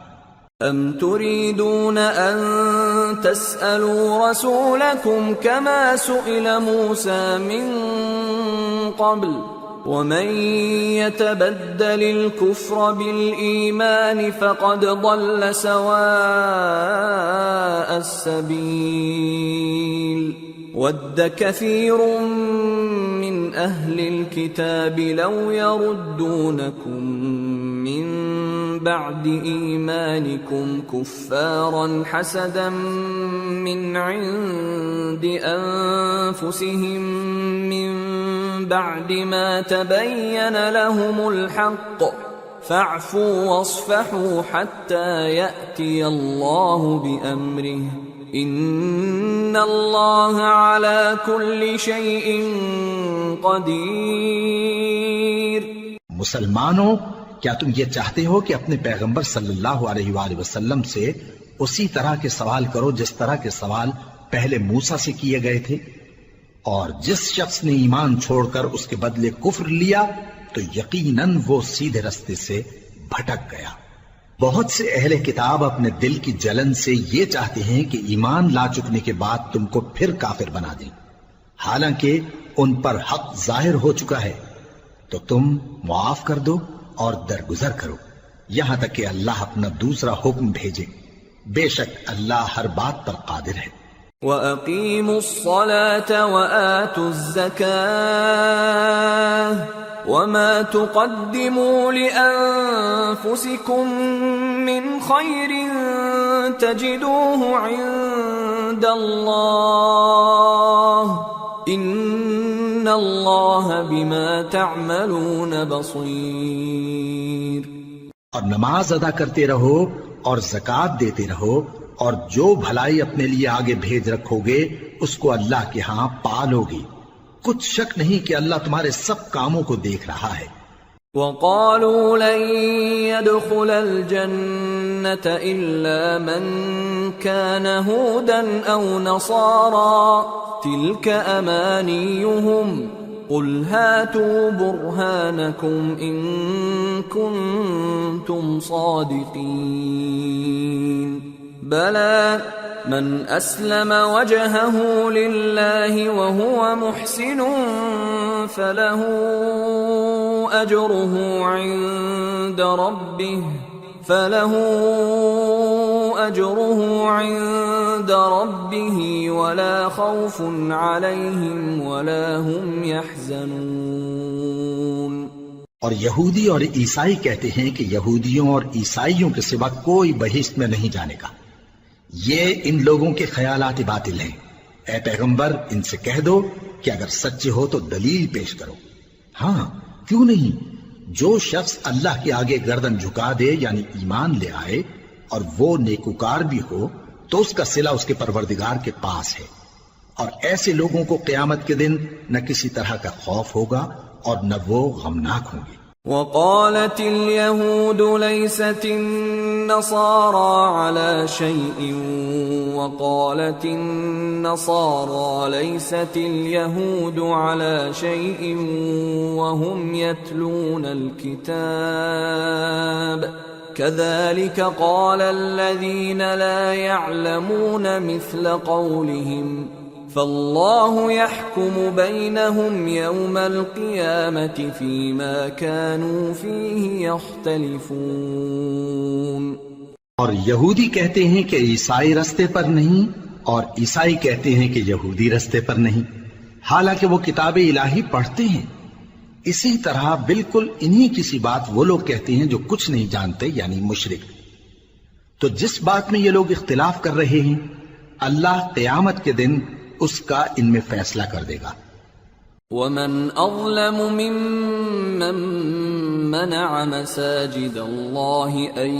ام تريدون ان تسألوا رسولكم كما سئل موسى من قبل ومن يتبدل الكفر بالإيمان فقد ضل سواء السبيل. ود كثير من أهل الكتاب لو يردونكم من بعد إيمانكم كفارا حسدا من عند أنفسهم من بعد ما تبين لهم الحق فاعفوا واصفحوا حتى يأتي الله بأمره ان اللہ علی کل شیء قدیر. مسلمانوں، کیا تم یہ چاہتے ہو کہ اپنے پیغمبر صلی اللہ علیہ وآلہ وسلم سے اسی طرح کے سوال کرو جس طرح کے سوال پہلے موسیٰ سے کیے گئے تھے؟ اور جس شخص نے ایمان چھوڑ کر اس کے بدلے کفر لیا تو یقیناً وہ سیدھے رستے سے بھٹک گیا. بہت سے اہل کتاب اپنے دل کی جلن سے یہ چاہتے ہیں کہ ایمان لا چکنے کے بعد تم کو پھر کافر بنا دیں، حالانکہ ان پر حق ظاہر ہو چکا ہے. تو تم معاف کر دو اور درگزر کرو یہاں تک کہ اللہ اپنا دوسرا حکم بھیجے. بے شک اللہ ہر بات پر قادر ہے. وَأَقِيمُوا الصَّلَاةَ وَآتُوا الزَّكَاةَ وَمَا تُقَدِّمُوا لِأَنفُسِكُم مِّنْ خَيْرٍ تَجِدُوهُ عِندَ اللَّهِ إِنَّ اللَّهَ بِمَا تَعْمَلُونَ بَصِيرٌ. اور نماز ادا کرتے رہو اور زکوٰۃ دیتے رہو، اور جو بھلائی اپنے لیے آگے بھیج رکھو گے اس کو اللہ کے ہاں پالو گے. کچھ شک نہیں کہ اللہ تمہارے سب کاموں کو دیکھ رہا ہے. وَقَالُوا لَن يَدْخُلَ الْجَنَّةَ إِلَّا مَن كَانَ هُودًا أَوْ نَصَارَىٰ تِلْكَ أَمَانِيُّهُمْ قُلْ هَاتُوا بُرْهَانَكُمْ إِن كُنتُمْ صَادِقِينَ. بَلَىٰ من أسلم وجهه لله وهو محسن فله أجره عند ربه أجره عند ربه ولا خوف عليهم ولا هم يحزنون۔ اور یہودی اور عیسائی کہتے ہیں کہ یہودیوں اور عیسائیوں کے سوا کوئی بہشت میں نہیں جانے کا۔ یہ ان لوگوں کے خیالات باطل ہیں۔ اے پیغمبر ان سے کہہ دو کہ اگر سچے ہو تو دلیل پیش کرو۔ ہاں کیوں نہیں، جو شخص اللہ کے آگے گردن جھکا دے یعنی ایمان لے آئے اور وہ نیکوکار بھی ہو تو اس کا صلہ اس کے پروردگار کے پاس ہے، اور ایسے لوگوں کو قیامت کے دن نہ کسی طرح کا خوف ہوگا اور نہ وہ غمناک ہوں گے۔ وقالت اليهود ليست النصارى على شيء وقالت النصارى ليست اليهود على شيء وهم يتلون الكتاب كذلك قال الذين لا يعلمون مثل قولهم فالله يحكم بينهم يوم القيامة فيما كانوا فيه يختلفون۔ اور یہودی کہتے ہیں کہ عیسائی رستے پر نہیں، اور عیسائی کہتے ہیں کہ یہودی رستے پر نہیں، حالانکہ وہ کتاب الہی پڑھتے ہیں۔ اسی طرح بالکل انہی کسی بات وہ لوگ کہتے ہیں جو کچھ نہیں جانتے یعنی مشرک۔ تو جس بات میں یہ لوگ اختلاف کر رہے ہیں اللہ قیامت کے دن اس کا ان میں فیصلہ کر دے گا۔ وَمَنْ أَظْلَمُ مِمَّنْ مَنَعَ مَسَاجِدَ اللَّهِ أَنْ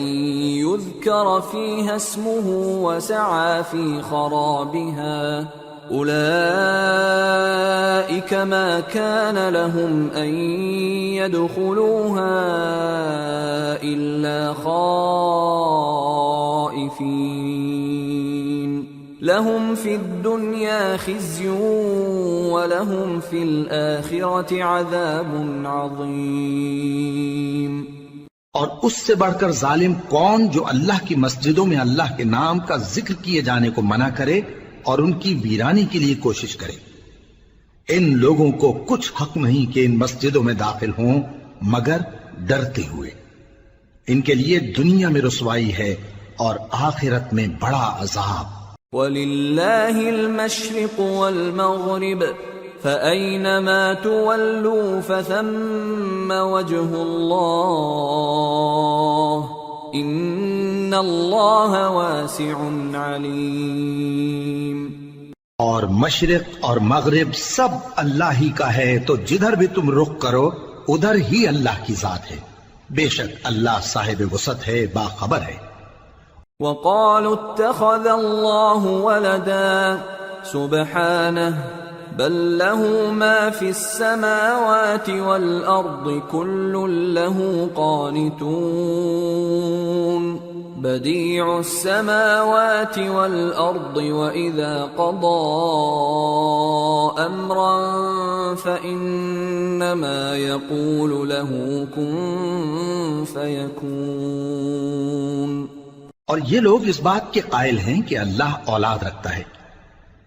يُذْكَرَ فِيهَا اسْمُهُ وَسَعَى فِي خَرَابِهَا أُولَئِكَ مَا كَانَ لَهُمْ أَنْ يَدْخُلُوهَا إِلَّا خَائِفِينَ لَهُمْ فِي الدُّنْيَا خِزْيٌ وَلَهُمْ فِي الْآخِرَةِ عَذَابٌ عَظِيمٌ۔ اور اس سے بڑھ کر ظالم کون جو اللہ کی مسجدوں میں اللہ کے نام کا ذکر کیے جانے کو منع کرے اور ان کی ویرانی کے لیے کوشش کرے۔ ان لوگوں کو کچھ حق نہیں کہ ان مسجدوں میں داخل ہوں مگر ڈرتے ہوئے۔ ان کے لیے دنیا میں رسوائی ہے اور آخرت میں بڑا عذاب۔ وَلِلَّهِ الْمَشْرِقُ وَالْمَغْرِبُ فَأَيْنَمَا تُوَلُّوا فَثَمَّ وَجْهُ اللَّهِ إِنَّ اللَّهَ وَاسِعٌ عَلِيمٌ۔ اور مشرق اور مغرب سب اللہ ہی کا ہے، تو جدھر بھی تم رخ کرو ادھر ہی اللہ کی ذات ہے، بے شک اللہ صاحب وسعت ہے، باخبر ہے۔ وَقَالُوا اتَّخَذَ اللَّهُ وَلَدًا سُبْحَانَهُ بَل لَّهُ مَا فِي السَّمَاوَاتِ وَالْأَرْضِ كُلٌّ لَّهُ قَانِتُونَ بَدِيعُ السَّمَاوَاتِ وَالْأَرْضِ وَإِذَا قَضَى أَمْرًا فَإِنَّمَا يَقُولُ لَهُ كُن فَيَكُونُ۔ اور یہ لوگ اس بات کے قائل ہیں کہ اللہ اولاد رکھتا ہے،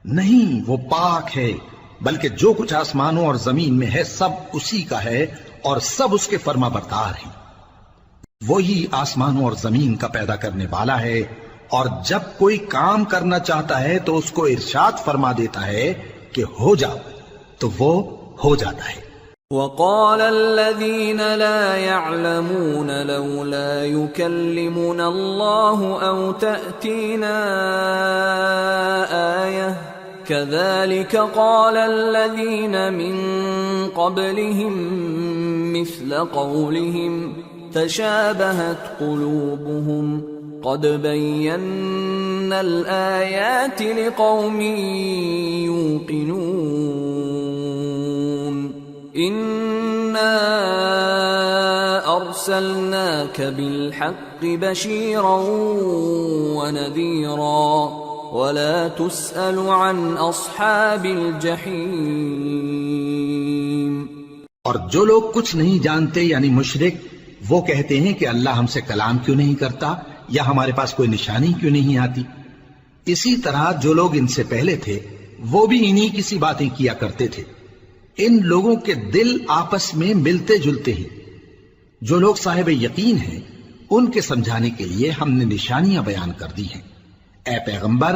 نہیں، وہ پاک ہے، بلکہ جو کچھ آسمانوں اور زمین میں ہے سب اسی کا ہے اور سب اس کے فرما بردار ہیں۔ وہی آسمانوں اور زمین کا پیدا کرنے والا ہے، اور جب کوئی کام کرنا چاہتا ہے تو اس کو ارشاد فرما دیتا ہے کہ ہو جاؤ، تو وہ ہو جاتا ہے۔ وَقَالَ الَّذِينَ لَا يَعْلَمُونَ لَوْلَا يُكَلِّمُنَا اللَّهُ أَوْ تَأْتِينَا آيَةٌ كَذَلِكَ قَالَ الَّذِينَ مِن قَبْلِهِم مِّثْلَ قَوْلِهِمْ تَشَابَهَتْ قُلُوبُهُمْ قَدْ بَيَّنَّا الْآيَاتِ لِقَوْمٍ يُوقِنُونَ إِنَّا أَرْسَلْنَاكَ بِالْحَقِّ بَشِيرًا وَنَذِيرًا وَلَا تُسْأَلُ عَنْ أَصْحَابِ الْجَحِيمِ۔ اور جو لوگ کچھ نہیں جانتے یعنی مشرک، وہ کہتے ہیں کہ اللہ ہم سے کلام کیوں نہیں کرتا یا ہمارے پاس کوئی نشانی کیوں نہیں آتی۔ اسی طرح جو لوگ ان سے پہلے تھے وہ بھی انہی کسی باتیں کیا کرتے تھے۔ ان لوگوں کے دل آپس میں ملتے جلتے ہیں۔ جو لوگ صاحب یقین ہیں ان کے سمجھانے کے لیے ہم نے نشانیاں بیان کر دی ہیں۔ اے پیغمبر،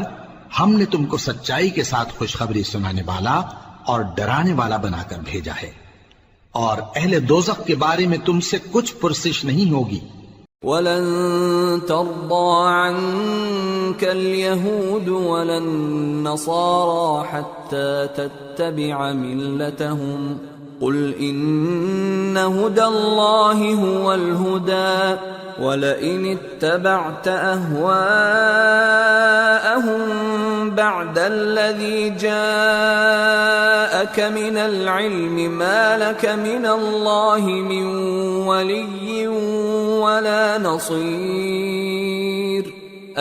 ہم نے تم کو سچائی کے ساتھ خوشخبری سنانے والا اور ڈرانے والا بنا کر بھیجا ہے، اور اہل دوزخ کے بارے میں تم سے کچھ پرسش نہیں ہوگی۔ وَلَن تَرْضَىٰ عَنكَ الْيَهُودُ وَلَا النَّصَارَىٰ حَتَّىٰ تَتَّبِعَ مِلَّتَهُمْ قُلْ إِنَّ هُدَى اللَّهِ هُوَ الْهُدَىٰ وَلَئِنِ اتَّبَعْتَ أَهْوَاءَهُم بَعْدَ الَّذِي جَاءَكَ مِنَ الْعِلْمِ مَا لَكَ مِنَ اللَّهِ مِن وَلِيٍّ وَلَا نَصِيرٍ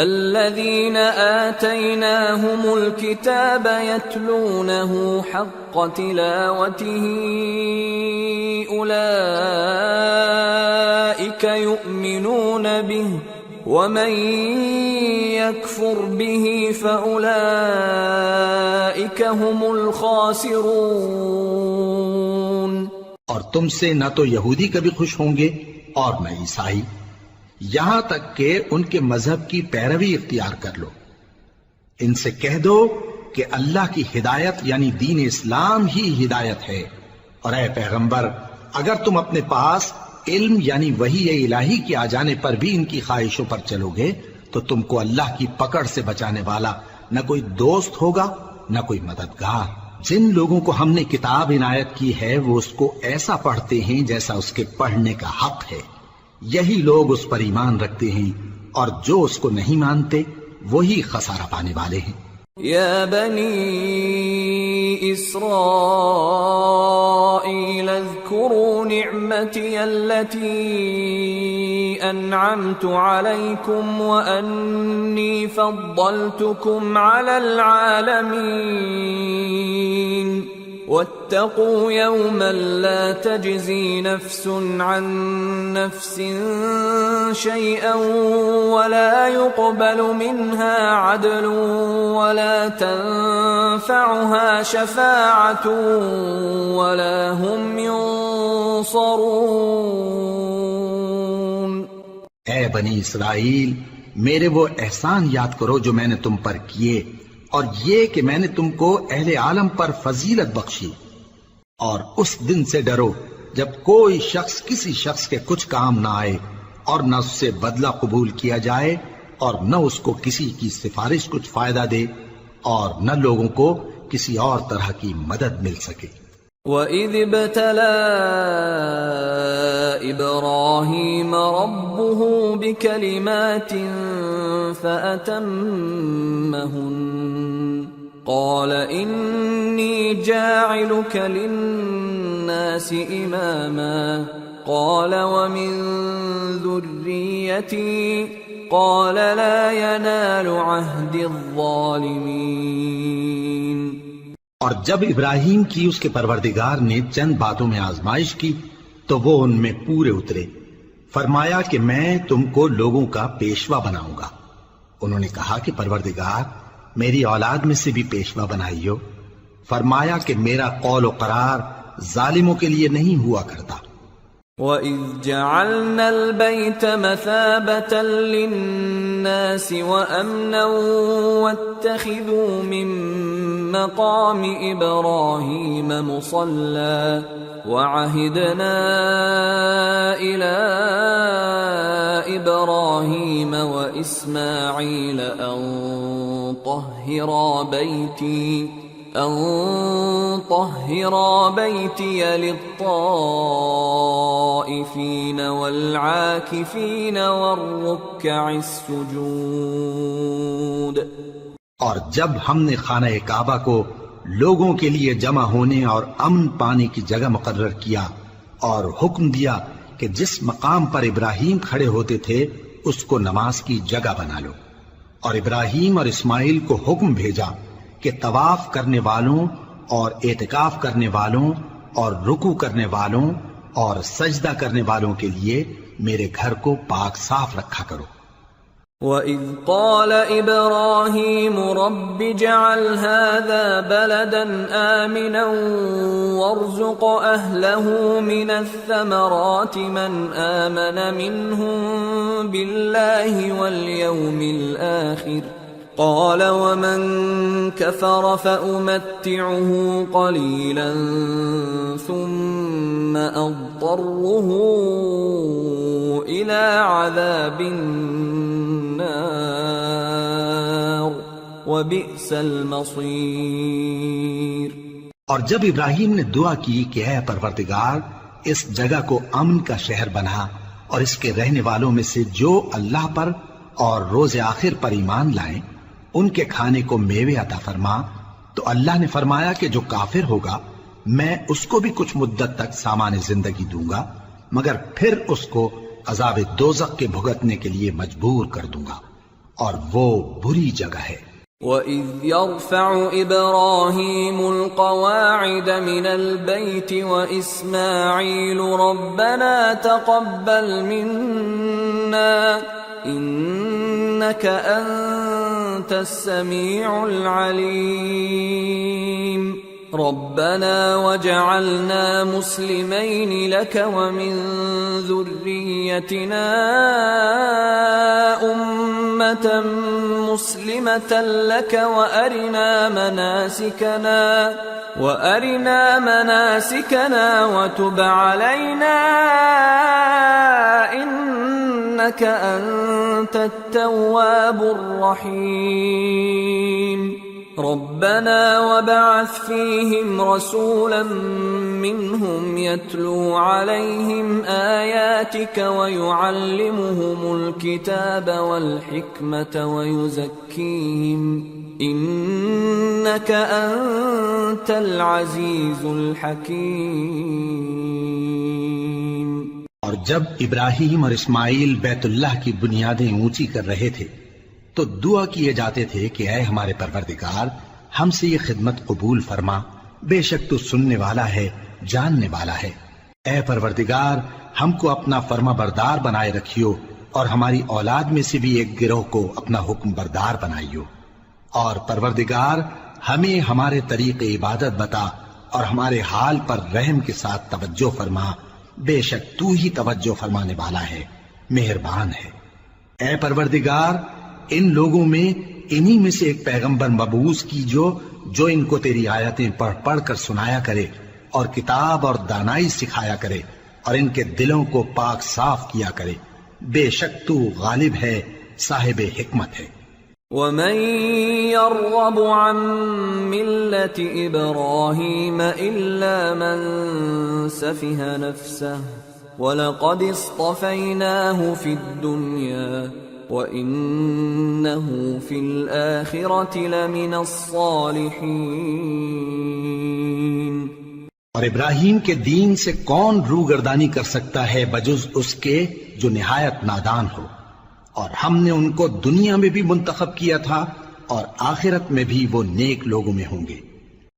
الَّذِينَ آتَيْنَاهُمُ الْكِتَابَ يَتْلُونَهُ حَقَّ تِلَاوَتِهِ أُولَئِكَ يُؤْمِنُونَ بِهِ وَمَن يَكْفُرْ بِهِ فَأُولَئِكَ هُمُ الْخَاسِرُونَ۔ اور تم سے نہ تو یہودی کبھی خوش ہوں گے اور نہ عیسائی، یہاں تک کہ ان کے مذہب کی پیروی اختیار کر لو۔ ان سے کہہ دو کہ اللہ کی ہدایت یعنی دین اسلام ہی ہدایت ہے، اور اے پیغمبر اگر تم اپنے پاس علم یعنی وحی الہی کے آ جانے پر بھی ان کی خواہشوں پر چلو گے تو تم کو اللہ کی پکڑ سے بچانے والا نہ کوئی دوست ہوگا نہ کوئی مددگار۔ جن لوگوں کو ہم نے کتاب عنایت کی ہے وہ اس کو ایسا پڑھتے ہیں جیسا اس کے پڑھنے کا حق ہے، یہی لوگ اس پر ایمان رکھتے ہیں، اور جو اس کو نہیں مانتے وہی خسارہ پانے والے ہیں۔ یا بنی اسرائیل اذکروا نعمتی التي انعمت علیکم وانی فضلتکم علی العالمین واتقوا يوما لا تجزي نفس عن نفس شيئا ولا يقبل منها عدل ولا تنفعها شفاعة ولا هم ينصرون۔ اے بنی اسرائیل، میرے وہ احسان یاد کرو جو میں نے تم پر کیے، اور یہ کہ میں نے تم کو اہل عالم پر فضیلت بخشی، اور اس دن سے ڈرو جب کوئی شخص کسی شخص کے کچھ کام نہ آئے، اور نہ اس سے بدلہ قبول کیا جائے، اور نہ اس کو کسی کی سفارش کچھ فائدہ دے، اور نہ لوگوں کو کسی اور طرح کی مدد مل سکے۔ وَإِذِ ابْتَلَىٰ إِبْرَاهِيمَ رَبُّهُ بِكَلِمَاتٍ فَأَتَمَّهُنَّ قَالَ إِنِّي جَاعِلُكَ لِلنَّاسِ إِمَامًا قَالَ وَمِن ذُرِّيَّتِي قَالَ لَا يَنَالُ عَهْدِ الظَّالِمِينَ۔ اور جب ابراہیم کی اس کے پروردگار نے چند باتوں میں آزمائش کی تو وہ ان میں پورے اترے۔ فرمایا کہ میں تم کو لوگوں کا پیشوا بناؤں گا۔ انہوں نے کہا کہ پروردگار میری اولاد میں سے بھی پیشوا بنائیو۔ فرمایا کہ میرا قول و قرار ظالموں کے لیے نہیں ہوا کرتا۔ وَإِذْ جَعَلْنَا الْبَيْتَ مَثَابَةً لِلنَّاسِ وَأَمْنًا وَاتَّخِذُوا مِن مَّقَامِ إِبْرَاهِيمَ مُصَلًّى وَعَهِدْنَا إِلَىٰ إِبْرَاهِيمَ وَإِسْمَاعِيلَ أَن طَهِّرَا بَيْتِيَ لِلطَّائِفِينَ وَالْعَاكِفِينَ وَالرُّكَّعِ السُّجُودِ۔ اور جب ہم نے خانہ کعبہ کو لوگوں کے لیے جمع ہونے اور امن پانے کی جگہ مقرر کیا، اور حکم دیا کہ جس مقام پر ابراہیم کھڑے ہوتے تھے اس کو نماز کی جگہ بنا لو، اور ابراہیم اور اسماعیل کو حکم بھیجا کہ طواف کرنے والوں اور اعتکاف کرنے والوں اور رکوع کرنے والوں اور سجدہ کرنے والوں کے لیے میرے گھر کو پاک صاف رکھا کرو۔ وَإِذْ قَالَ إِبْرَاهِيمُ رَبِّ اجْعَلْ هَذَا بَلَدًا آمِنًا وَارْزُقْ أَهْلَهُ مِنَ الثَّمَرَاتِ مَنْ آمَنَ مِنْهُمْ بِاللَّهِ وَالْيَوْمِ الْآخِرِ قَالَ وَمَنْ كَفَرَ فَأُمَتِّعُهُ قَلِيلًا ثُمَّ أَضْطَرُّهُ إِلَى عَذَابِ النَّارِ وَبِئْسَ الْمَصِيرُ۔ اور جب ابراہیم نے دعا کی کہ اے پروردگار اس جگہ کو امن کا شہر بنا اور اس کے رہنے والوں میں سے جو اللہ پر اور روز آخر پر ایمان لائیں ان کے کھانے کو میوے عطا فرما، تو اللہ نے فرمایا کہ جو کافر ہوگا میں اس کو بھی کچھ مدت تک سامان زندگی دوں گا، مگر پھر اس کو عذاب دوزخ کے بھگتنے کے لیے مجبور کر دوں گا، اور وہ بری جگہ ہے۔ وَإِذْ يَرْفَعُ إِبْرَاهِيمُ الْقَوَاعِدَ مِنَ الْبَيْتِ وَإِسْمَاعِيلُ رَبَّنَا تَقَبَّلْ مِنَّا إِنَّكَ أَنْتَ السَّمِيعُ الْعَلِيمُ رَبَّنَا وَاجْعَلْنَا مُسْلِمَيْنِ لَكَ وَمِنْ ذُرِّيَّتِنَا أُمَّةً مُسْلِمَةً لَكَ وَأَرِنَا مَنَاسِكَنَا وَتُبْ عَلَيْنَا إِنَّكَ أَنْتَ التَّوَّابُ الرَّحِيمُ رَبَّنَا وَابْعَثْ فِيهِمْ رَسُولًا مِّنْهُمْ يَتْلُو عَلَيْهِمْ آيَاتِكَ وَيُعَلِّمُهُمُ الْكِتَابَ وَالْحِكْمَةَ وَيُزَكِّيهِمْ إِنَّكَ أَنْتَ الْعَزِيزُ الْحَكِيمُ۔ اور جب ابراہیم اور اسماعیل بیت اللہ کی بنیادیں اونچی کر رہے تھے تو دعا کیے جاتے تھے کہ اے ہمارے پروردگار ہم سے یہ خدمت قبول فرما، بے شک تو سننے والا ہے، جاننے والا ہے۔ اے پروردگار ہم کو اپنا فرما بردار بنائے رکھیو اور ہماری اولاد میں سے بھی ایک گروہ کو اپنا حکم بردار بنائیو، اور پروردگار ہمیں ہمارے طریق عبادت بتا اور ہمارے حال پر رحم کے ساتھ توجہ فرما، بے شک تو ہی توجہ فرمانے والا ہے، مہربان ہے۔ اے پروردگار ان لوگوں میں انہی میں سے ایک پیغمبر مبعوث کی جو ان کو تیری آیتیں پڑھ پڑھ کر سنایا کرے اور کتاب اور دانائی سکھایا کرے اور ان کے دلوں کو پاک صاف کیا کرے، بے شک تو غالب ہے، صاحب حکمت ہے۔ وَمَن يَرْغَبُ عَن مِّلَّةِ إِبْرَاهِيمَ إِلَّا مَن سَفِهَ نَفْسَهُ وَلَقَدِ اصْطَفَيْنَاهُ فِي الدُّنْيَا وَإِنَّهُ فِي الْآخِرَةِ لَمِنَ الصَّالِحِينَ۔ اور ابراہیم کے دین سے کون روگردانی کر سکتا ہے بجز اس کے جو نہایت نادان ہو، اور ہم نے ان کو دنیا میں بھی منتخب کیا تھا اور آخرت میں بھی وہ نیک لوگوں میں ہوں گے۔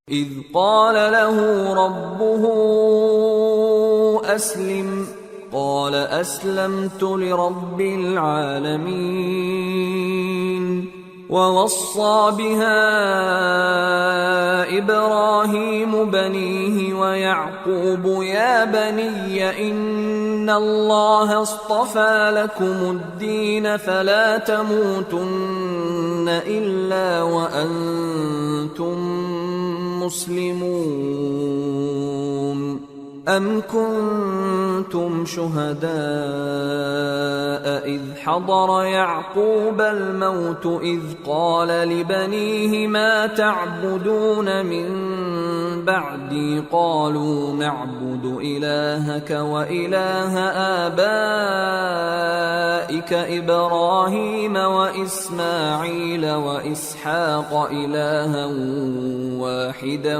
اذ قال له ربه اسلم قال اسلمت لرب العالمين ووصى بها ابراهيم بنيه ويعقوب يا بني ان الله اصطفى لكم الدين فلا تموتن الا وانتم مسلمون ام كنتم شهداء اذ حضر يعقوب الموت اذ قال لبنيه ما تعبدون من بعدي قالوا نعبد الهك واله آبائك ابراهيم واسماعيل واسحاق الها واحدا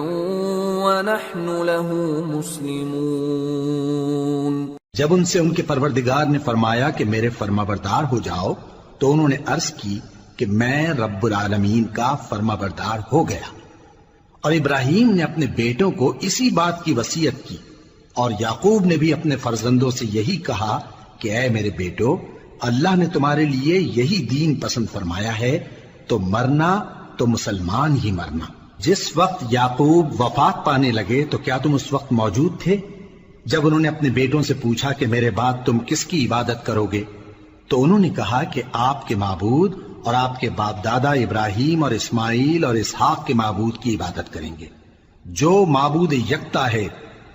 ونحن له مسلمون۔ جب ان سے ان کے پروردگار نے فرمایا کہ میرے فرمانبردار ہو جاؤ تو انہوں نے عرض کی کہ میں رب العالمین کا فرمانبردار ہو گیا، اور ابراہیم نے اپنے بیٹوں کو اسی بات کی وصیت کی، اور یعقوب نے بھی اپنے فرزندوں سے یہی کہا کہ اے میرے بیٹو اللہ نے تمہارے لیے یہی دین پسند فرمایا ہے تو مرنا تو مسلمان ہی مرنا۔ جس وقت یعقوب وفات پانے لگے تو کیا تم اس وقت موجود تھے جب انہوں نے اپنے بیٹوں سے پوچھا کہ میرے بعد تم کس کی عبادت کرو گے؟ تو انہوں نے کہا کہ آپ کے معبود اور آپ کے باپ دادا ابراہیم اور اسماعیل اور اسحاق کے معبود کی عبادت کریں گے جو معبود یکتا ہے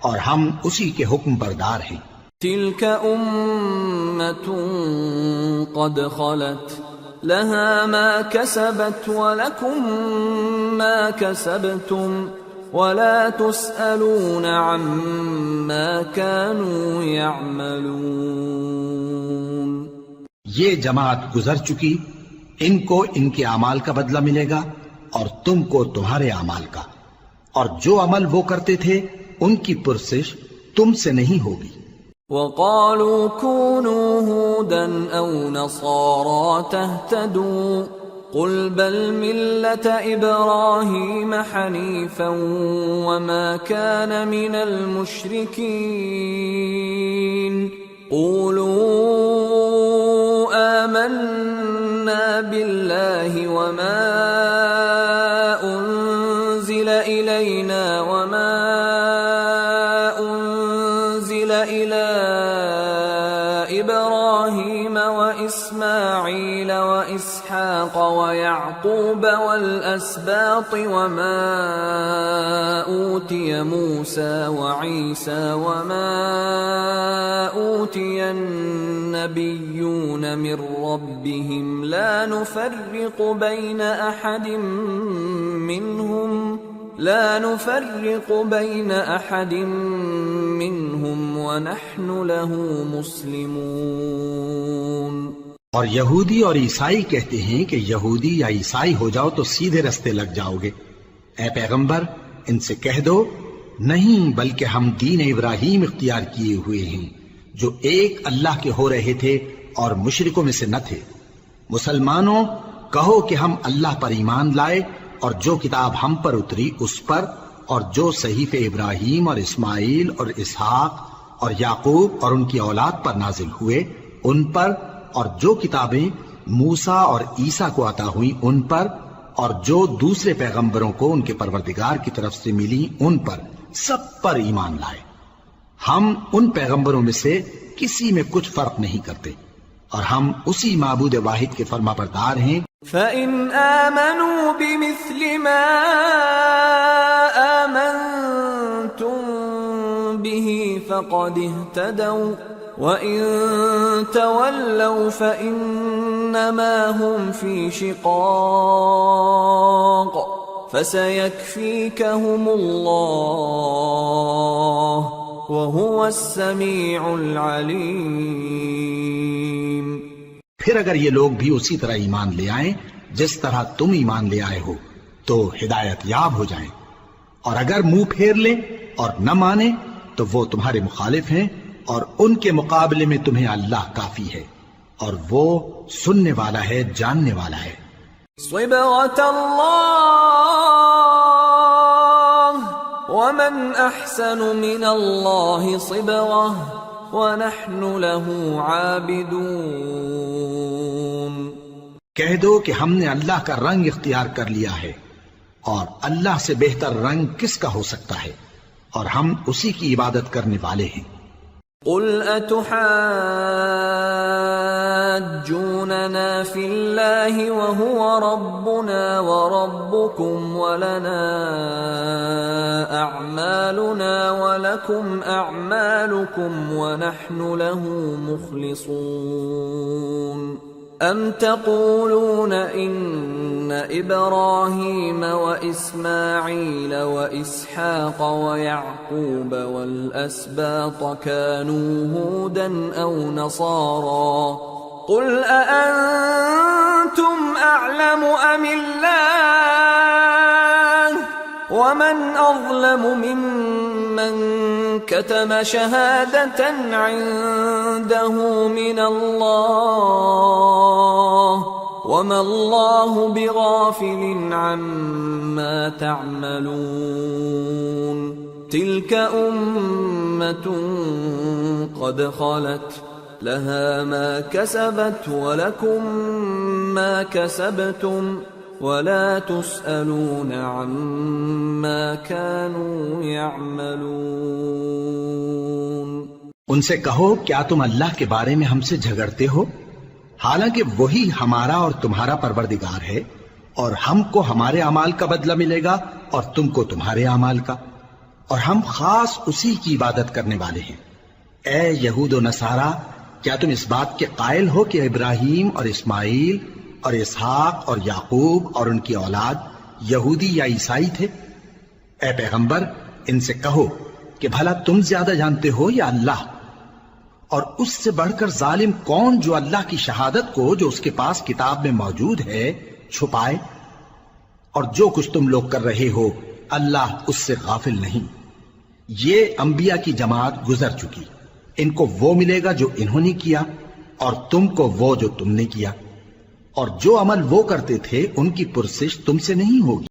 اور ہم اسی کے حکم بردار ہیں۔ تلك أمة قد خلت لها ما كسبت ولكم ما كسبتم ولا تسألون عما كانوا يعملون۔ یہ جماعت گزر چکی، ان کو ان کے اعمال کا بدلہ ملے گا اور تم کو تمہارے اعمال کا، اور جو عمل وہ کرتے تھے ان کی پرسش تم سے نہیں ہوگی۔ وقالوا كونوا هودا أو نصارى تهتدوا قل بل ملة إبراهيم حنيفا وما كان من المشركين قولوا آمنا بالله وما أنزل إلينا وما أنزل إلى إبراهيم وإسماعيل وإسحاق ويعقوب والأسباط وما أوتي موسى وعيسى وما أوتي النبيون من ربهم لا نفرق بين أحد منهم ونحن له مسلمون۔ اور یہودی اور عیسائی کہتے ہیں کہ یہودی یا عیسائی ہو جاؤ تو سیدھے رستے لگ جاؤ گے۔ اے پیغمبر ان سے کہہ دو نہیں، بلکہ ہم دین ابراہیم اختیار کیے ہوئے ہیں جو ایک اللہ کے ہو رہے تھے اور مشرکوں میں سے نہ تھے۔ مسلمانوں کہو کہ ہم اللہ پر ایمان لائے اور جو کتاب ہم پر اتری اس پر، اور جو صحیفے ابراہیم اور اسماعیل اور اسحاق اور یعقوب اور ان کی اولاد پر نازل ہوئے ان پر، اور جو کتابیں موسیٰ اور عیسیٰ کو عطا ہوئیں ان پر، اور جو دوسرے پیغمبروں کو ان کے پروردگار کی طرف سے ملی ان پر، سب پر ایمان لائے۔ ہم ان پیغمبروں میں سے کسی میں کچھ فرق نہیں کرتے اور ہم اسی معبود واحد کے فرما بردار ہیں۔ فَإِنْ آمَنُوا بِمِثْلِ مَا آمَنْتُمْ بِهِ فَقَدِ اهْتَدَوْا وَإِنْ تَوَلَّوْا فَإِنَّمَا هُمْ فِي شِقَاقٍ فَسَيَكْفِيكَهُمُ اللَّهُ وَهُوَ السَّمِيعُ الْعَلِيمُ۔ پھر اگر یہ لوگ بھی اسی طرح ایمان لے آئیں جس طرح تم ایمان لے آئے ہو تو ہدایت یاب ہو جائیں، اور اگر منہ پھیر لیں اور نہ مانیں تو وہ تمہارے مخالف ہیں، اور ان کے مقابلے میں تمہیں اللہ کافی ہے اور وہ سننے والا ہے، جاننے والا ہے۔ صبغة الله ومن أحسن من الله صبغة وَنَحْنُ لَهُ عَابِدُونَ۔ کہہ دو کہ ہم نے اللہ کا رنگ اختیار کر لیا ہے، اور اللہ سے بہتر رنگ کس کا ہو سکتا ہے، اور ہم اسی کی عبادت کرنے والے ہیں۔ قُلْ أَتُحَاجُّونَنَا فِي اللَّهِ وَهُوَ رَبُّنَا وَرَبُّكُمْ وَلَنَا أَعْمَالُنَا وَلَكُمْ أَعْمَالُكُمْ وَنَحْنُ لَهُ مُخْلِصُونَ أَمْ تَقُولُونَ إِنَّ إِبْرَاهِيمَ وَإِسْمَاعِيلَ وَإِسْحَاقَ وَيَعْقُوبَ وَالْأَسْبَاطَ كَانُوا هُودًا أَوْ نَصَارَى قُلْ أَأَنْتُمْ أَعْلَمُ أَمِ اللَّهُ وَمَنْ أَظْلَمُ مِمَّنْ كَتَمَ شَهَادَةً عِنْدَهُ مِنَ اللَّهِ وَمَا اللَّهُ بِغَافِلٍ عَمَّا تَعْمَلُونَ تِلْكَ أُمَّةٌ قَدْ خَلَتْ لها ما كسبت ولكم ما كسبتم ولا تسألون عما كانوا يعملون۔ ان سے کہو کیا تم اللہ کے بارے میں ہم سے جھگڑتے ہو، حالانکہ وہی ہمارا اور تمہارا پروردگار ہے، اور ہم کو ہمارے اعمال کا بدلہ ملے گا اور تم کو تمہارے اعمال کا، اور ہم خاص اسی کی عبادت کرنے والے ہیں۔ اے یہود و نصارا، کیا تم اس بات کے قائل ہو کہ ابراہیم اور اسماعیل اور اسحاق اور یعقوب اور ان کی اولاد یہودی یا عیسائی تھے؟ اے پیغمبر، ان سے کہو کہ بھلا تم زیادہ جانتے ہو یا اللہ؟ اور اس سے بڑھ کر ظالم کون جو اللہ کی شہادت کو جو اس کے پاس کتاب میں موجود ہے چھپائے؟ اور جو کچھ تم لوگ کر رہے ہو اللہ اس سے غافل نہیں۔ یہ انبیاء کی جماعت گزر چکی، ان کو وہ ملے گا جو انہوں نے کیا، اور تم کو وہ جو تم نے کیا، اور جو عمل وہ کرتے تھے ان کی پرسش تم سے نہیں ہوگی۔